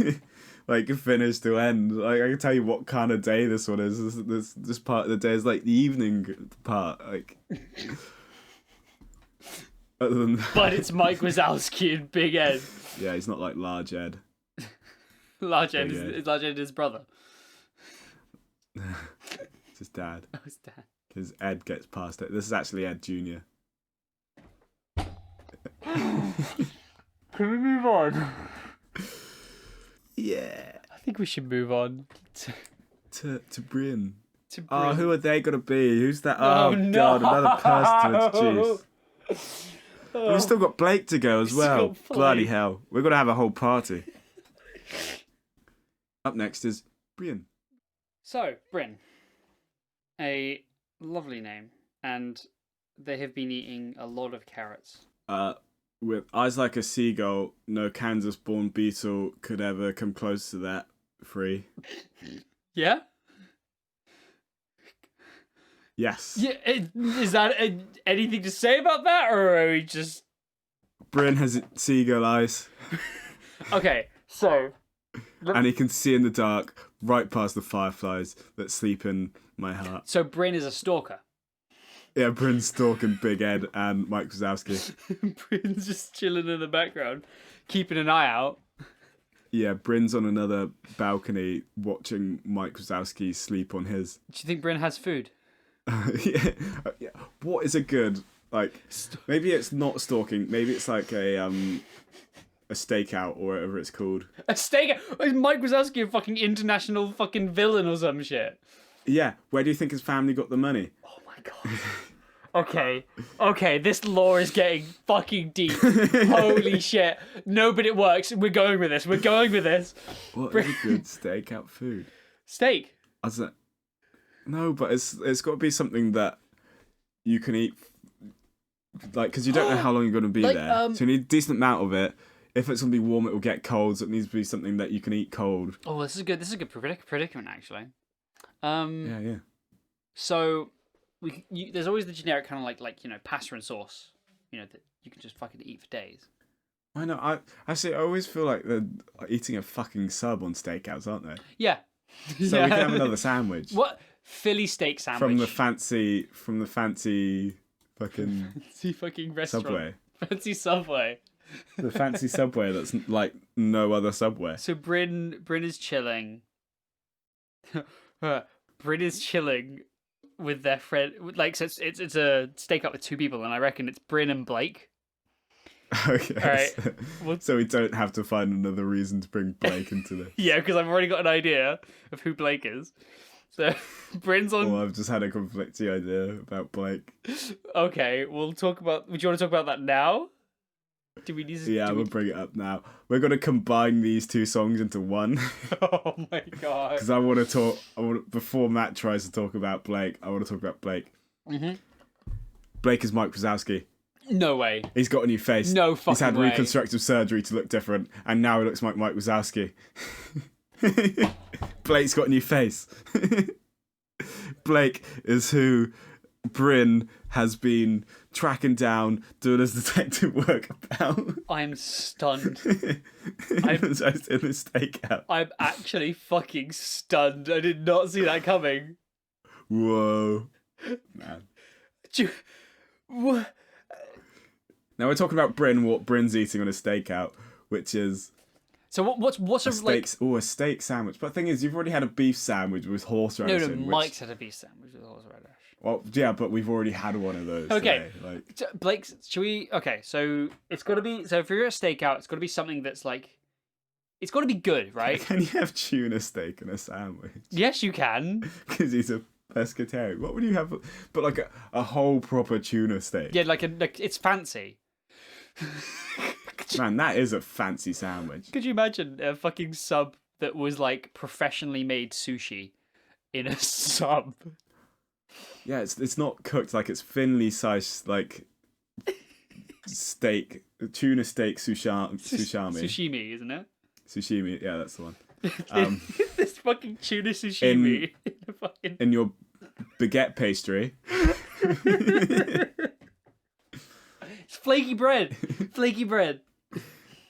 Like finish to end. Like I can tell you what kind of day this one is. This part of the day is like the evening part. Like other than that. But it's Mike Wazowski and Big Ed. Yeah, he's not like Large Ed. Large Ed is his brother. It's his dad. Oh, his dad. Because Ed gets past it. This is actually Ed Jr. Can we move on? Yeah. I think we should move on To Bryn. to Bryn. Oh, who are they gonna be? Who's that? Oh, Oh, no. God, another person to introduce. We've still got Blake to go as We've well. still got Bloody Blake. hell. We're gonna have a whole party. Up next is Bryn. So, Bryn. A lovely name. And they have been eating a lot of carrots. With eyes like a seagull, no Kansas-born beetle could ever come close to that. Free. Yeah? Yes. Yeah. Is that anything to say about that, or are we just... Bryn has seagull eyes, Okay, so... and he can see in the dark right past the fireflies that sleep in my heart. So Bryn is a stalker. Yeah, Bryn's stalking Big Ed and Mike Wazowski. Bryn's just chilling in the background, keeping an eye out. Yeah, Bryn's on another balcony watching Mike Wazowski sleep on his. Do you think Bryn has food? Yeah. What is a good, like, maybe it's not stalking, maybe it's like a stakeout or whatever it's called. A steak? Is Mike Wazowski a fucking international fucking villain or some shit? Yeah, where do you think his family got the money? Oh my god. Okay, this lore is getting fucking deep. Holy shit. No, but it works. We're going with this. What is a good stakeout food? Steak. No, but it's got to be something that you can eat, like, because you don't know how long you're going to be Like, there. So you need a decent amount of it. If it's going to be warm, it will get cold, so it needs to be something that you can eat cold. Oh, this is good. This is a good predicament, actually. Yeah. So, there's always the generic kind of like pasta and sauce, that you can just fucking eat for days. I know. I always feel like they're eating a fucking sub on steakouts, aren't they? Yeah. So we can have another sandwich. What? Philly steak sandwich. From the fancy fucking fancy fucking restaurant. Subway. Fancy Subway. The fancy Subway that's like no other Subway. So Bryn is chilling. Bryn is chilling with their friend. Like, so it's a stakeout with two people, and I reckon it's Bryn and Blake. Okay. All right. So we don't have to find another reason to bring Blake into this. Yeah, because I've already got an idea of who Blake is. So Bryn's on. Well, I've just had a conflicting idea about Blake. Okay, we'll talk about. Would you want to talk about that now? Do we need to? Yeah, we'll bring it up now. We're gonna combine these two songs into one. Oh my god! Because I want to talk. Before Matt tries to talk about Blake, I want to talk about Blake. Mm-hmm. Blake is Mike Wazowski. No way. He's got a new face. No fucking He's had way. reconstructive surgery to look different, and now he looks like Mike Wazowski. Blake's got a new face. Blake is who Bryn has been tracking down, doing his detective work about. I'm stunned. I'm just in the stakeout. I'm actually fucking stunned. I did not see that coming. Whoa, man. What? Now we're talking about Bryn, what Bryn's eating on a stakeout, which is So what's a a steak, like? a steak sandwich. But the thing is, you've already had a beef sandwich with horseradish. No, in, Mike's had a beef sandwich with horseradish. Well, yeah, but we've already had one of those. Okay. Today. Like, So, Blake, should we? Okay, so it's got to be. So if you're at a stakeout, it's got to be something that's like, it's got to be good, right? can you have tuna steak in a sandwich? Yes, you can. Because he's a pescatarian. What would you have? But like a whole proper tuna steak. Yeah, like it's fancy. Man, that is a fancy sandwich. Could you imagine a fucking sub that was like professionally made sushi in a sub? Yeah, it's not cooked, like it's thinly sliced like steak, tuna steak sashimi. Sushimi, isn't it? Sushimi, yeah, that's the one. This fucking tuna sushimi In your baguette pastry. It's flaky bread. Flaky bread.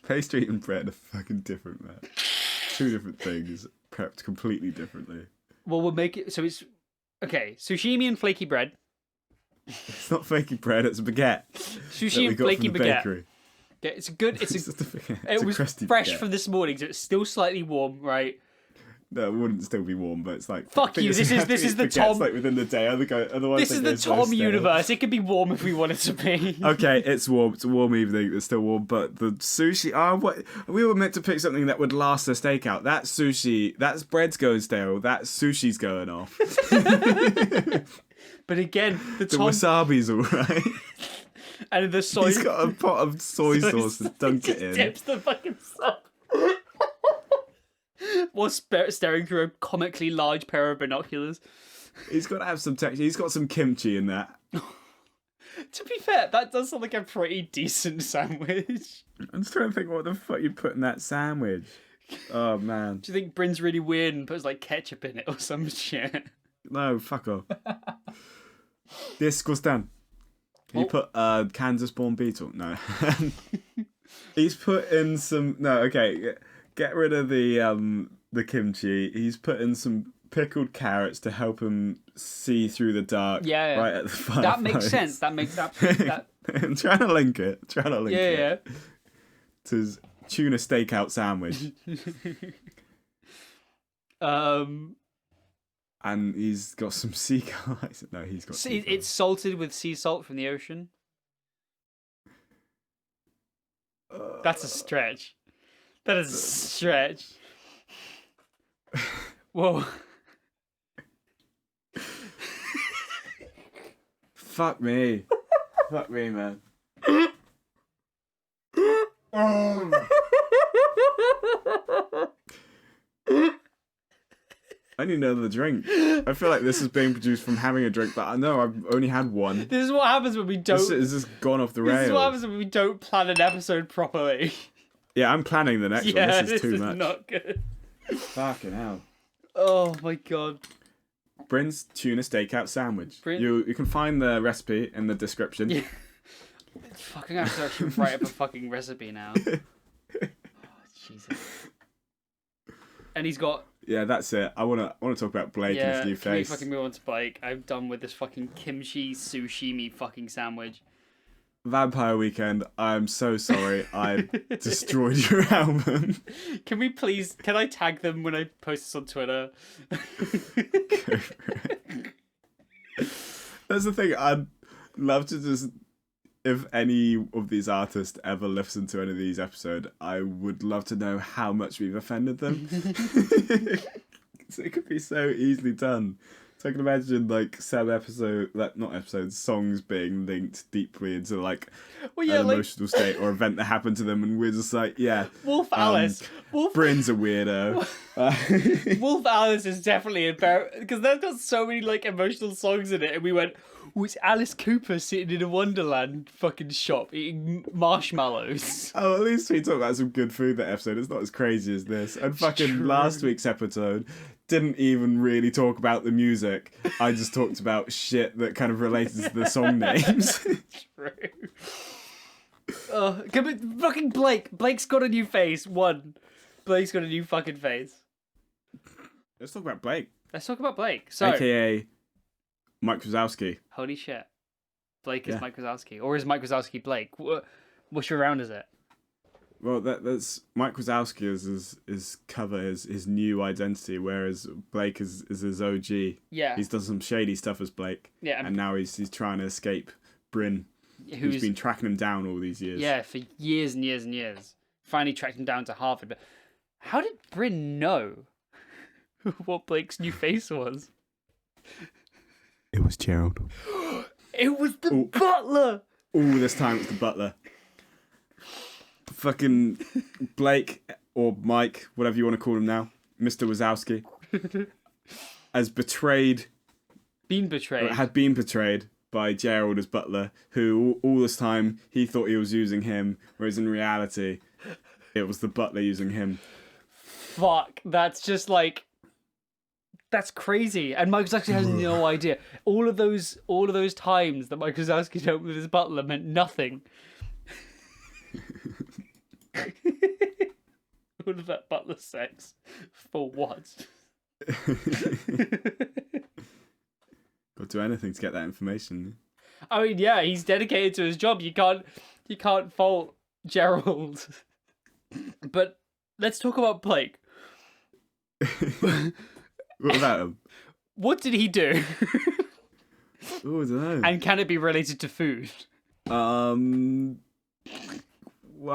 Pastry and bread are fucking different, man. Two different things, prepped completely differently. Well, we'll make it so it's okay. Sushimi and flaky bread. It's not flaky bread; it's a baguette. Sushi and flaky baguette. Yeah, it's good. It's just a baguette. It was crusty fresh baguette. from this morning, so it's still slightly warm, right? No, it wouldn't still be warm, but it's like Fuck you. This is the Tom. Like within the day, otherwise This is the Tom universe. It could be warm if we want it to be. Okay, it's warm. It's a warm evening. It's still warm, but the sushi. Oh, what? We were meant to pick something that would last a stakeout. That sushi. That's bread's going stale. That sushi's going off. But again, the The Tom wasabi's alright. and the soy. He's got a pot of soy sauce to dunk it in. Dips the fucking sub. While staring through a comically large pair of binoculars. He's got to have some texture. He's got some kimchi in that. To be fair, that does sound like a pretty decent sandwich. I'm just trying to think what the fuck you put in that sandwich. Oh man. Do you think Bryn's really weird and puts like ketchup in it or some shit? No, fuck off. Disgusting. Can you put Kansas-born beetle? No. He's put in some. No, okay. Get rid of the kimchi. He's put in some pickled carrots to help him see through the dark. Yeah, right at the fireplace. that makes sense. That makes that. I'm trying to link it. Yeah. To his tuna stakeout sandwich. And he's got some seagulls. No, he's got. It's salted with sea salt from the ocean. That's a stretch. That is a stretch. Whoa. Fuck me. Fuck me, man. I need another drink. I feel like this is being produced from having a drink, but I know I've only had one. This is what happens when we don't. This is just gone off the rails. This is what happens when we don't plan an episode properly. Yeah, I'm planning the next one. This is too much. Not good. Fucking hell. Oh my god. Bryn's tuna stakeout sandwich. You can find the recipe in the description. Yeah. Fucking have to actually write up a fucking recipe now. Oh, Jesus. And he's got. Yeah, that's it. I wanna talk about Blake and his new face. Can we fucking move on to Blake? I'm done with this fucking kimchi sushimi fucking sandwich. Vampire Weekend, I'm so sorry I destroyed your album. Can we please, can I tag them when I post this on Twitter? That's the thing, I'd love to just, if any of these artists ever listen to any of these episodes, I would love to know how much we've offended them. It could be so easily done. So I can imagine like some songs being linked deeply into like an emotional state or event that happened to them, and we're just like, yeah. Wolf Alice. Bryn's a weirdo. Wolf Alice is definitely because they've got so many like emotional songs in it, and we went, oh, it's Alice Cooper sitting in a Wonderland fucking shop eating marshmallows. Oh, at least we talked about some good food that episode. It's not as crazy as this. And fucking last week's episode didn't even really talk about the music. I just talked about shit that kind of related to the song names. True. Fucking Blake. Blake's got a new face. Blake's got a new fucking face. Let's talk about Blake. Let's talk about Blake. So, AKA Mike Wazowski. Holy shit. Blake is Yeah. Mike Wazowski, or is Mike Wazowski Blake? Which round is it? Well, that's Mike Wazowski is his cover, his new identity, whereas Blake is his OG. Yeah, He's done some shady stuff as Blake, yeah, and now he's trying to escape Bryn, who's been tracking him down all these years. Yeah, for years and years and years. Finally tracked him down to Harvard. But how did Bryn know what Blake's new face was? It was Gerald. It was the butler! All this time it's the butler. Fucking Blake, or Mike, whatever you want to call him now, Mr. Wazowski, has had been betrayed by Gerald as butler, who all this time he thought he was using him, whereas in reality it was the butler using him. Fuck, that's just like, that's crazy. And Mike Wazowski has no idea. All of those times that Mike Wazowski dealt with his butler meant nothing. All of that butler sex for what? Got to do anything to get that information. I mean, yeah, he's dedicated to his job. You can't fault Gerald. But let's talk about Blake. What about him? What did he do? Oh, I don't know. And can it be related to food? Well,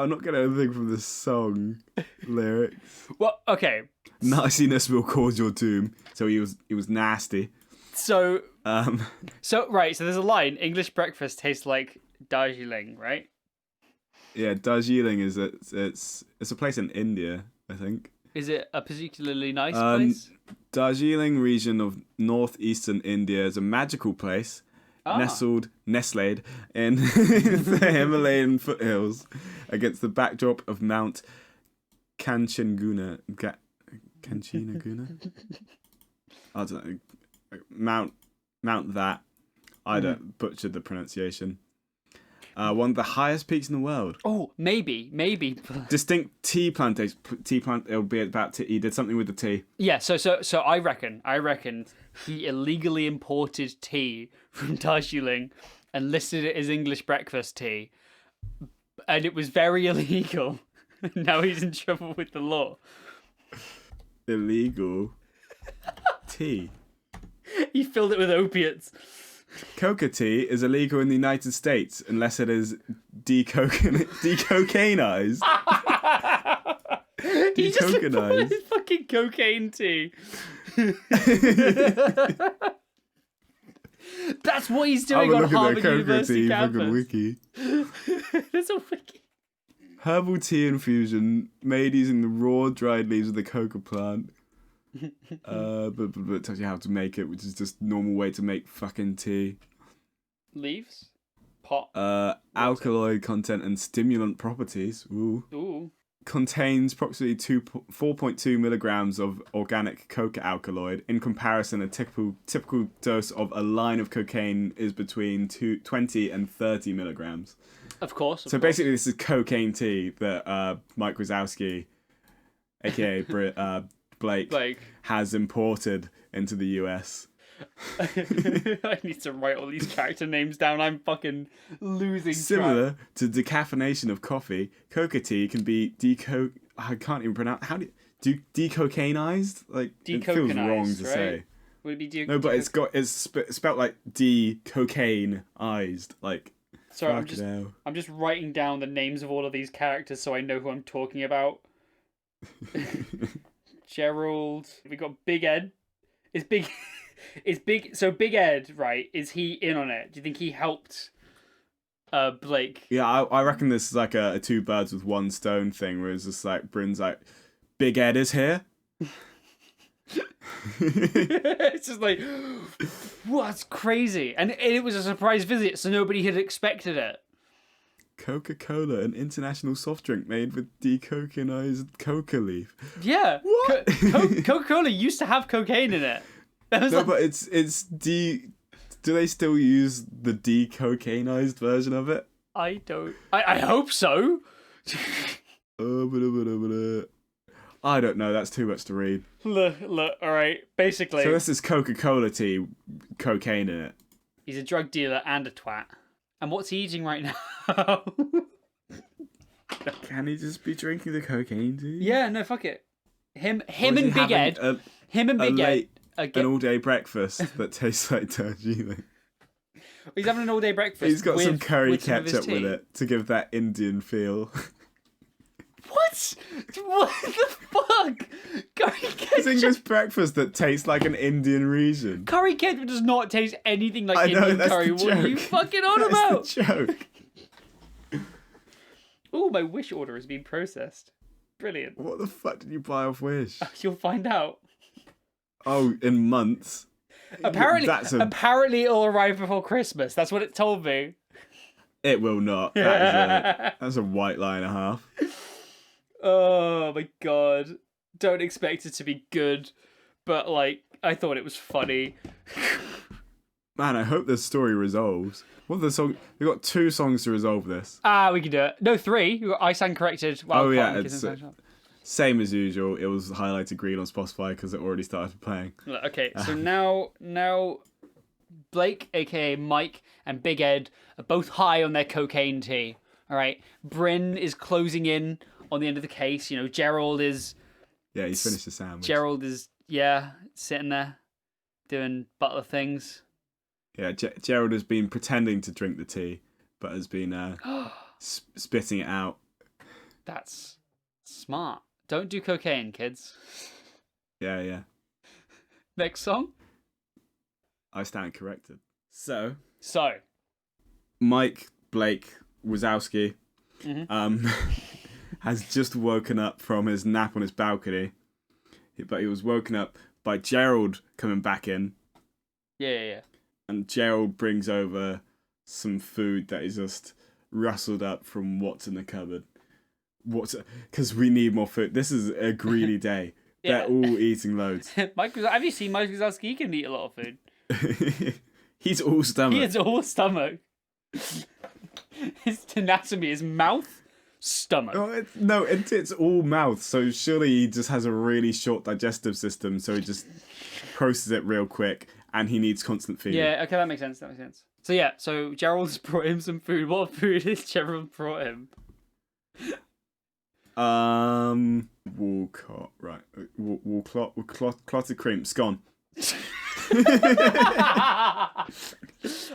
I'm not getting anything from the song lyrics. Well, okay. Nastiness will cause your doom. So he was nasty. So Um, so there's a line, English breakfast tastes like Darjeeling, right? yeah, Darjeeling is it's a place in India, I think. Is it a particularly nice place? Darjeeling region of northeastern India is a magical place nestled in the Himalayan foothills against the backdrop of Mount Kanchenjunga. Kanchenjunga? I don't know. Mount that. I don't butchered the pronunciation. One of the highest peaks in the world. Oh, maybe. Distinct tea plantation. It'll be about tea. He did something with the tea. Yeah, so I reckon he illegally imported tea from Darjeeling and listed it as English breakfast tea, and it was very illegal. Now he's in trouble with the law. Illegal tea. He filled it with opiates. Coca tea is illegal in the United States unless it is decocainized. He just put Decocainized. his fucking cocaine tea. That's what he's doing on Harvard University campus. Wiki. There's a wiki. Herbal tea infusion made using the raw dried leaves of the coca plant. But it tells you how to make it, which is just normal way to make fucking tea. Leaves? Pot? Alkaloid content and stimulant properties. Ooh. Contains approximately 4.2 milligrams of organic coca alkaloid. In comparison, a typical dose of a line of cocaine is between 20 and 30 milligrams. Of course. So basically, this is cocaine tea that Mike Wazowski, aka Blake, has imported into the US. I need to write all these character names down. I'm fucking losing Similar track. to decaffeination of coffee, coca tea can be I can't even pronounce. How do decocainized? Like, it feels wrong to say. Would it be No, but it's spelled like decocainized. Like, sorry, I'm just writing down the names of all of these characters so I know who I'm talking about. Gerald. We got Big Ed. So Big Ed, right? Is he in on it? Do you think he helped Blake? Yeah, I reckon this is like a two birds with one stone thing, where it's just like Bryn's like, Big Ed is here. It's just like, what's crazy? And it was a surprise visit, so nobody had expected it. Coca-Cola, an international soft drink made with decocainized coca leaf. Yeah. What? Coca-Cola used to have cocaine in it. But it's do they still use the decocainized version of it? I don't. I hope so. I don't know. That's too much to read. Look. All right. Basically, so this is Coca-Cola tea, cocaine in it. He's a drug dealer and a twat. And what's he eating right now? Can he just be drinking the cocaine, dude? Yeah, no, fuck it. Him Or is he and Big having Ed. Him and Big Ed. an all-day breakfast that tastes like Darjeeling. He's having an all-day breakfast. He's got some curry with some of his ketchup with tea. it to give that Indian feel. What? What the fuck? Curry It's ketchup. English breakfast that tastes like an Indian region. Curry ketchup does not taste anything like I know, Indian that's curry. the What are you joke. fucking on That's about? the joke. Oh, my Wish order has been processed. Brilliant. What the fuck did you buy off Wish? You'll find out. Oh, in months. Apparently it'll arrive before Christmas. That's what it told me. It will not. That's a white lie and a half. Oh my god. Don't expect it to be good, but like, I thought it was funny. Man, I hope this story resolves. What are the song? We've got 2 songs to resolve this. We can do it. No, 3. I stand corrected. Oh yeah, it's same as usual. It was highlighted green on Spotify because it already started playing. Okay, so now Blake, aka Mike, and Big Ed are both high on their cocaine tea. All right, Bryn is closing in on the end of the case. You know, Gerald is. Yeah, he's finished the sandwich. Gerald is sitting there doing butler things. Yeah, Gerald has been pretending to drink the tea, but has been spitting it out. That's smart. Don't do cocaine, kids. Yeah. Next song. I stand corrected. So, Mike, Blake, Wazowski, has just woken up from his nap on his balcony, but he was woken up by Gerald coming back in. Yeah. And Gerald brings over some food that is just rustled up from what's in the cupboard. Because we need more food. This is a greedy day. Yeah. They're all eating loads. Have you seen Mike Wazowski? He can eat a lot of food. He's all stomach. He is all stomach. His anatomy is mouth, stomach. Oh, it's all mouth. So surely he just has a really short digestive system. So he just processes it real quick, and he needs constant feeding. Yeah, okay, that makes sense. So Gerald's brought him some food. What food has Gerald brought him? Woolcott, right? Clotted cream, scone.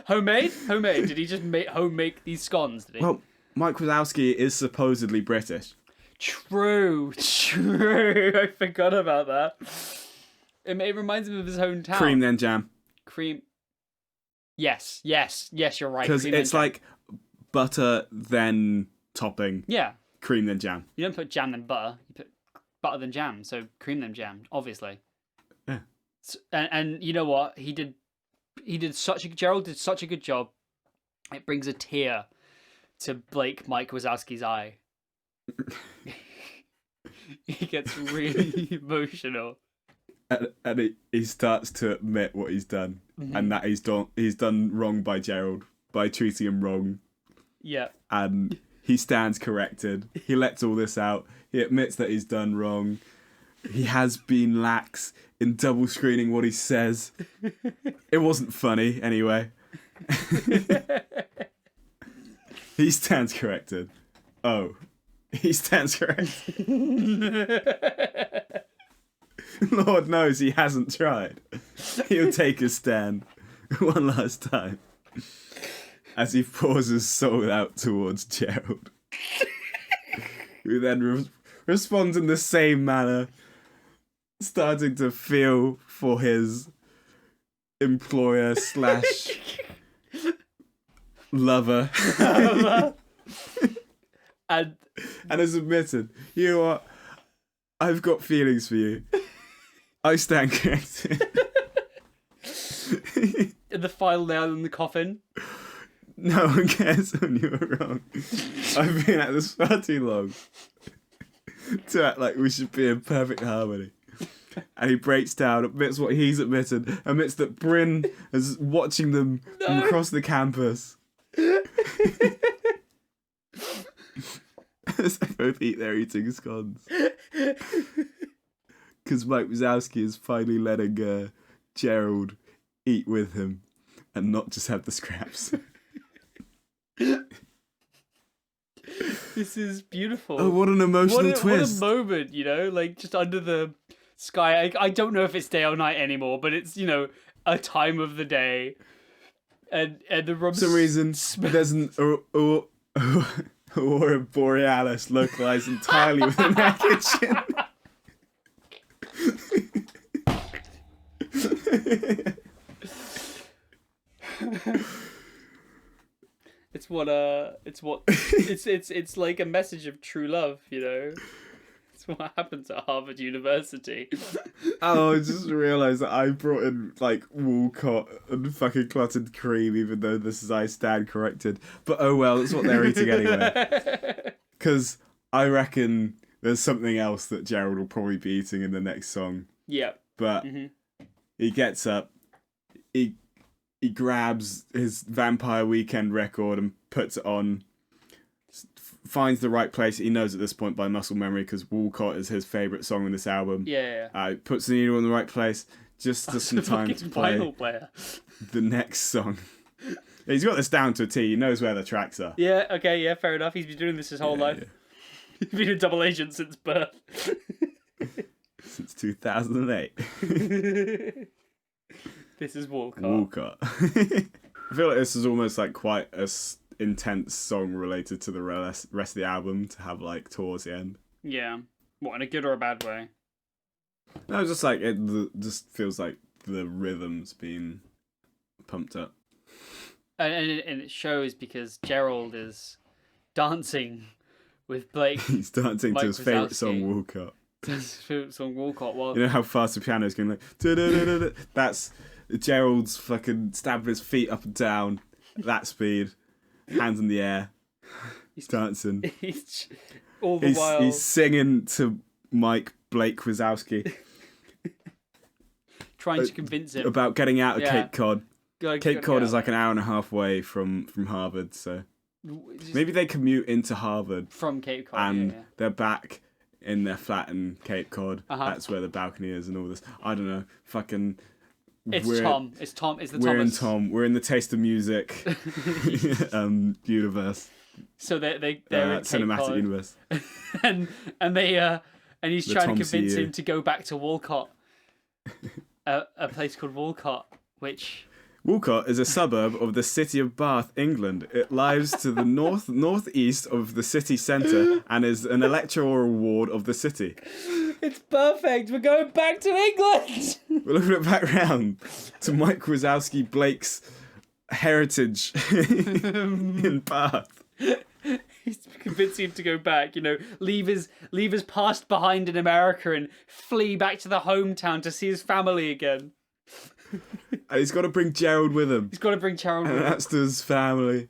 Homemade. Did he just home make these scones? Did he? Well, Mike Wazowski is supposedly British. True. I forgot about that. It reminds him of his hometown. Cream then jam. Cream. Yes, you're right. Because Cream it's then jam. like butter then topping. Yeah. Cream then jam. You don't put jam then butter. You put butter then jam. So cream then jam, obviously. Yeah. And you know what? Gerald did such a good job. It brings a tear to Mike Wazowski's eye. He gets really emotional. And he starts to admit what he's done, and that he's done wrong by Gerald by treating him wrong. Yeah. And he stands corrected. He lets all this out. He admits that he's done wrong. He has been lax in double screening what he says. It wasn't funny anyway. He stands corrected. Oh, he stands corrected. Lord knows he hasn't tried. He'll take his stand one last time as he pours his soul out towards Gerald, who then responds in the same manner, starting to feel for his employer / lover. And has admitted, you know what? I've got feelings for you. I stand corrected. the final nail in the coffin. No one cares when you were wrong. I've been at this far too long to act like we should be in perfect harmony. And he breaks down, admits what he's admitted, admits that Bryn is watching them from across the campus. As they both eat their eating scones. Because Mike Wazowski is finally letting Gerald eat with him and not just have the scraps. This is beautiful. Oh, what an emotional twist. What a moment, you know, like just under the sky. I don't know if it's day or night anymore, but it's, you know, a time of the day. And the room For some reason, there's an Aurora Borealis localized entirely within their kitchen. It's like a message of true love, you know. It's what happens at Harvard University. Oh, I just realised that I brought in like Walcott and fucking clotted cream, even though this is I stand corrected. But oh well, it's what they're eating anyway. Because I reckon there's something else that Gerald will probably be eating in the next song. Yeah. But he gets up, he grabs his Vampire Weekend record and puts it on. Finds the right place. He knows at this point by muscle memory because Walcott is his favourite song on this album. Yeah. Puts the needle in the right place just in time to play the next song. He's got this down to a T. He knows where the tracks are. Yeah, okay, yeah, fair enough. He's been doing this his whole life. Yeah. He's been a double agent since birth. Since 2008. This is Walcott. I feel like this is almost like quite a intense song related to the rest of the album to have like towards the end. Yeah. What, in a good or a bad way? No, just like it just feels like the rhythm's been pumped up. And it shows because Gerald is dancing with Blake. He's dancing to his favourite song, Walcott. His favourite song, Walcott. Well, you know how fast the piano is going like... Da-da-da-da-da. That's Gerald's fucking stamping his feet up and down. That speed. Hands in the air. He's dancing. He's all the while... He's singing to Blake Wazowski. Trying to convince him. About getting out of Cape Cod. Cape Cod is like an hour and a half away from Harvard, so... Maybe they commute into Harvard. From Cape Cod, and they're back in their flat in Cape Cod. That's where the balcony is and all this. I don't know. Fucking... It's Tom. It's Thomas. We're in Tom. We're in the Taste of Music universe. So they're in cinematic Cape Cod. Universe. and he's trying to convince him to go back to Walcott. A place called Walcott, which... Walcott is a suburb of the city of Bath, England. It lies to the northeast of the city centre and is an electoral ward of the city. It's perfect. We're going back to England. We're looking back round to Mike Wazowski Blake's heritage in Bath. He's convincing him to go back. You know, leave his past behind in America and flee back to the hometown to see his family again. And he's got to bring Gerald with him. He's got to bring Gerald with him. And that's to his family.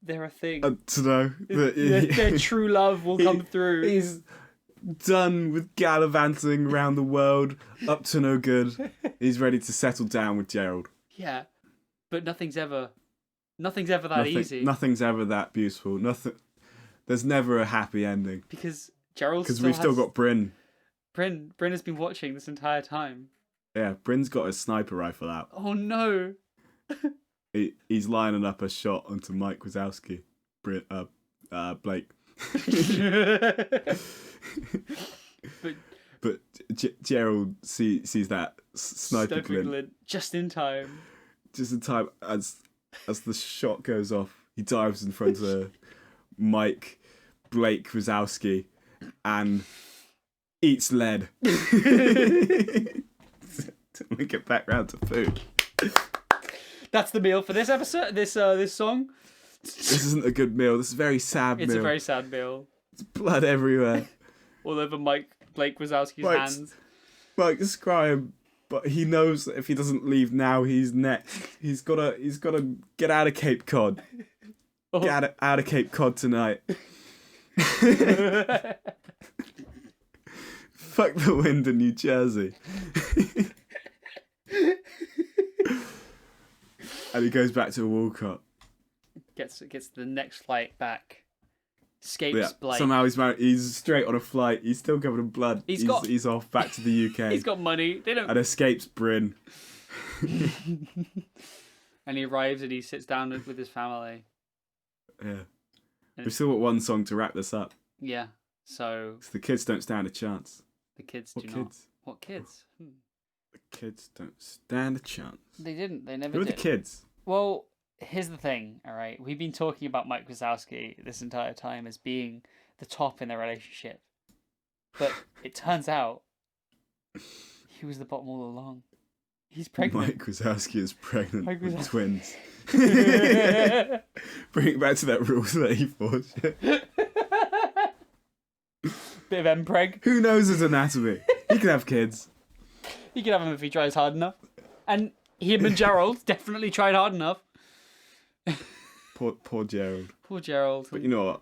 They're a thing. To know that their true love will come through. He's done with gallivanting around the world, up to no good. He's ready to settle down with Gerald. Yeah, but nothing's ever that easy. Nothing's ever that beautiful. There's never a happy ending. Because Gerald. Because we've still got Bryn. Bryn has been watching this entire time. Yeah, Bryn's got his sniper rifle out. Oh no! He's lining up a shot onto Mike Wazowski. Blake. but Gerald sees that sniper glint just in time. Just in time as the shot goes off, he dives in front of Blake Wazowski and eats lead. We get back round to food. That's the meal for this episode. This song. This isn't a good meal. This is a very sad meal. It's a very sad meal. There's blood everywhere. All over Blake Wazowski's hands. Mike is crying, but he knows that if he doesn't leave now, he's next. He's gotta get out of Cape Cod. Oh. Get out of Cape Cod tonight. Fuck the wind in New Jersey. And he goes back to Walcott. Gets the next flight back. Escapes Blake. Somehow he's straight on a flight. He's still covered in blood. He's off back to the UK. He's got money. And escapes Bryn. And he arrives and he sits down with his family. Yeah. And We've still got one song to wrap this up. yeah. So The kids don't stand a chance. the kids What do not. kids? What kids? The kids don't stand a chance. They didn't. They never Who are did. the kids? Well, here's the thing, all right? We've been talking about Mike Wazowski this entire time as being the top in the relationship. But it turns out he was the bottom all along. He's pregnant. Mike Wazowski is pregnant Mike with Wazowski. twins. Bring it back to that Rule 34 shit. Bit of mpreg. Who knows his anatomy? He could have kids. He could have him if he tries hard enough. And him and Gerald definitely tried hard enough. Poor Gerald. Poor Gerald. But you know what?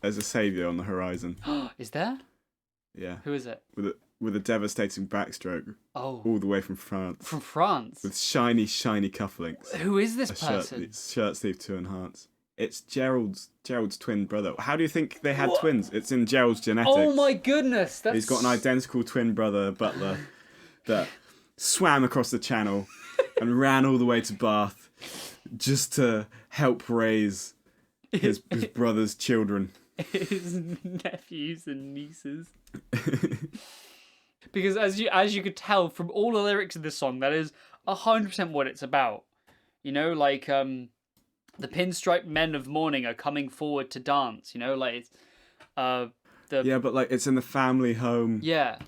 There's a saviour on the horizon. Is there? Yeah. Who is it? With a devastating backstroke Oh. all the way from France. From France. With shiny cufflinks. Who is this A person? shirt sleeve to enhance. It's Gerald's twin brother. How do you think they had What? twins? It's in Gerald's genetics. Oh my goodness. That's... He's got an identical twin brother, Butler, that swam across the channel and ran all the way to Bath just to help raise his brother's children. His nephews and nieces. Because as you could tell from all the lyrics of this song, that is 100% what it's about. You know, like the pinstripe men of morning are coming forward to dance. You know, like it's Yeah, but like it's in the family home. Yeah,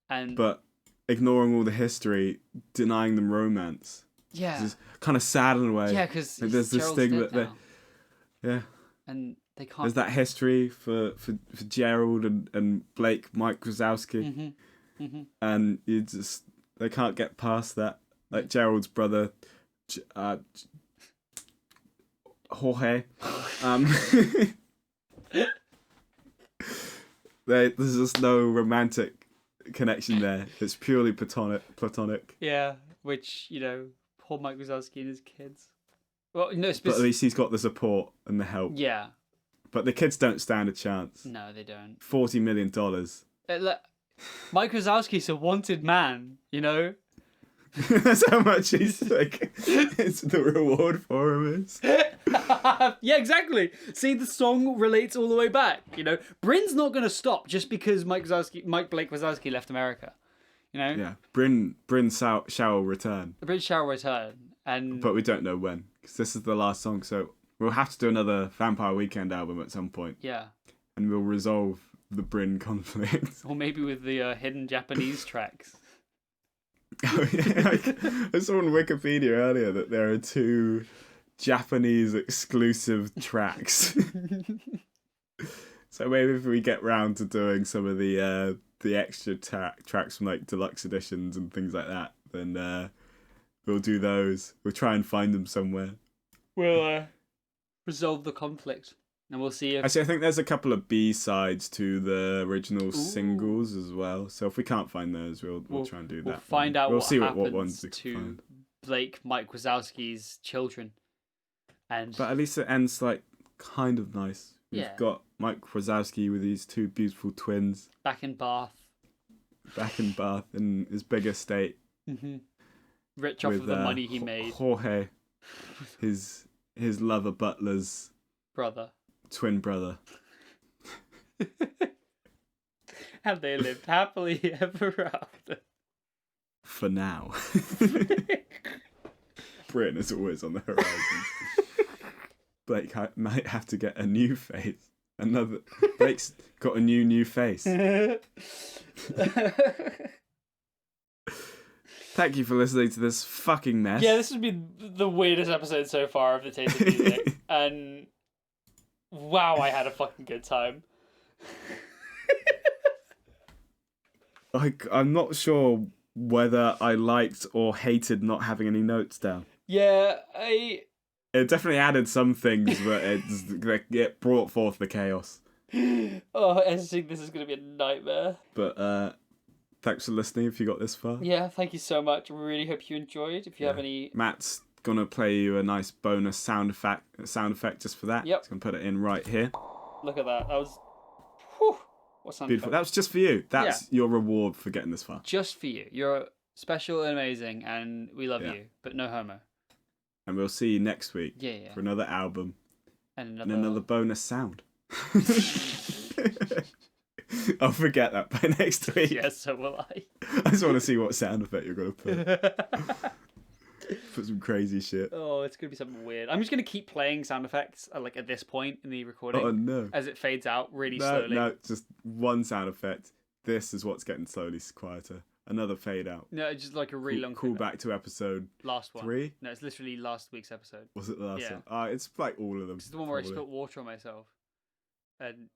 and But ignoring all the history, denying them romance. yeah, It's kind of sad in a way. yeah, because Like, there's this stigma there. Yeah. and they can't. There's that history for Gerald and Blake, Mike Wazowski. And they can't get past that. Like Gerald's brother, Jorge. There's just no romantic connection there. It's purely platonic. Yeah, which poor Mike Wazowski and his kids. Well, no, But at least he's got the support and the help. yeah, But the kids don't stand a chance. no, they don't. $40 million. Mike Wazowski's a wanted man, you know? That's how much he's like. It's the reward for him is. Yeah, exactly. See, the song relates all the way back. You know, Bryn's not going to stop just because Mike Blake Wazowski left America. You know? Yeah, Bryn shall return, The Bryn shall return. And but we don't know when because this is the last song. So we'll have to do another Vampire Weekend album at some point, yeah. and we'll resolve the Bryn conflict. Or maybe with the hidden Japanese tracks. Oh, yeah, I saw on Wikipedia earlier that there are 2 Japanese exclusive tracks. So maybe if we get round to doing some of the extra tracks from like deluxe editions and things like that, then we'll do those. We'll try and find them somewhere. We'll resolve the conflict. And we'll see if... Actually, I think there's a couple of B-sides to the original singles as well. So if we can't find those, we'll try and do that. We'll find out we'll what see happens what ones we can to find. Blake Mike Wazowski's children. And But at least it ends like kind of nice. We've Yeah. got Mike Wazowski with these 2 beautiful twins back in Bath. back in Bath in his big estate. Rich off of the money he made. Jorge, his lover Butler's Brother. twin brother. And they lived happily ever after. For now. Britain is always on the horizon. Blake might have to get a new face. Blake's got a new face. Thank you for listening to this fucking mess. Yeah, this has been the weirdest episode so far of the Taste of Music. And wow, I had a fucking good time. I'm not sure whether I liked or hated not having any notes down. Yeah, It definitely added some things, but it brought forth the chaos. Editing this is going to be a nightmare. But thanks for listening if you got this far. Yeah, thank you so much. I really hope you enjoyed. If you have any... Matt's gonna play you a nice bonus sound effect just for that. Yep. He's gonna put it in right here. Look at that. That was... Whew. What sound Beautiful. effect? That was just for you. That's your reward for getting this far. Just for you. You're special and amazing, and we love Yeah. you, but no homo. And we'll see you next week Yeah. for another album. And and another another. bonus sound. I'll forget that by next week. Yeah, so will I. I just want to see what sound effect you're gonna put. Put some crazy shit. Oh, it's gonna be something weird. I'm just gonna keep playing sound effects like at this point in the recording Oh no. as it fades out really No, slowly. no, just one sound effect. This is what's getting slowly quieter. Another fade out. No, it's just like a really long Call back to episode last one. 3. No, it's literally last week's episode. Was it the last Yeah. one? It's like all of them. This is the one where I probably. spilt water on myself. And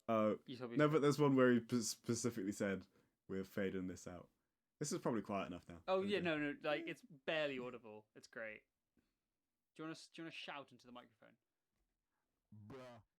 you told me. No, but there's one where he specifically said we're fading this out. This is probably quiet enough now. Oh yeah, no, like it's barely audible. It's great. Do you want to shout into the microphone? Bruh.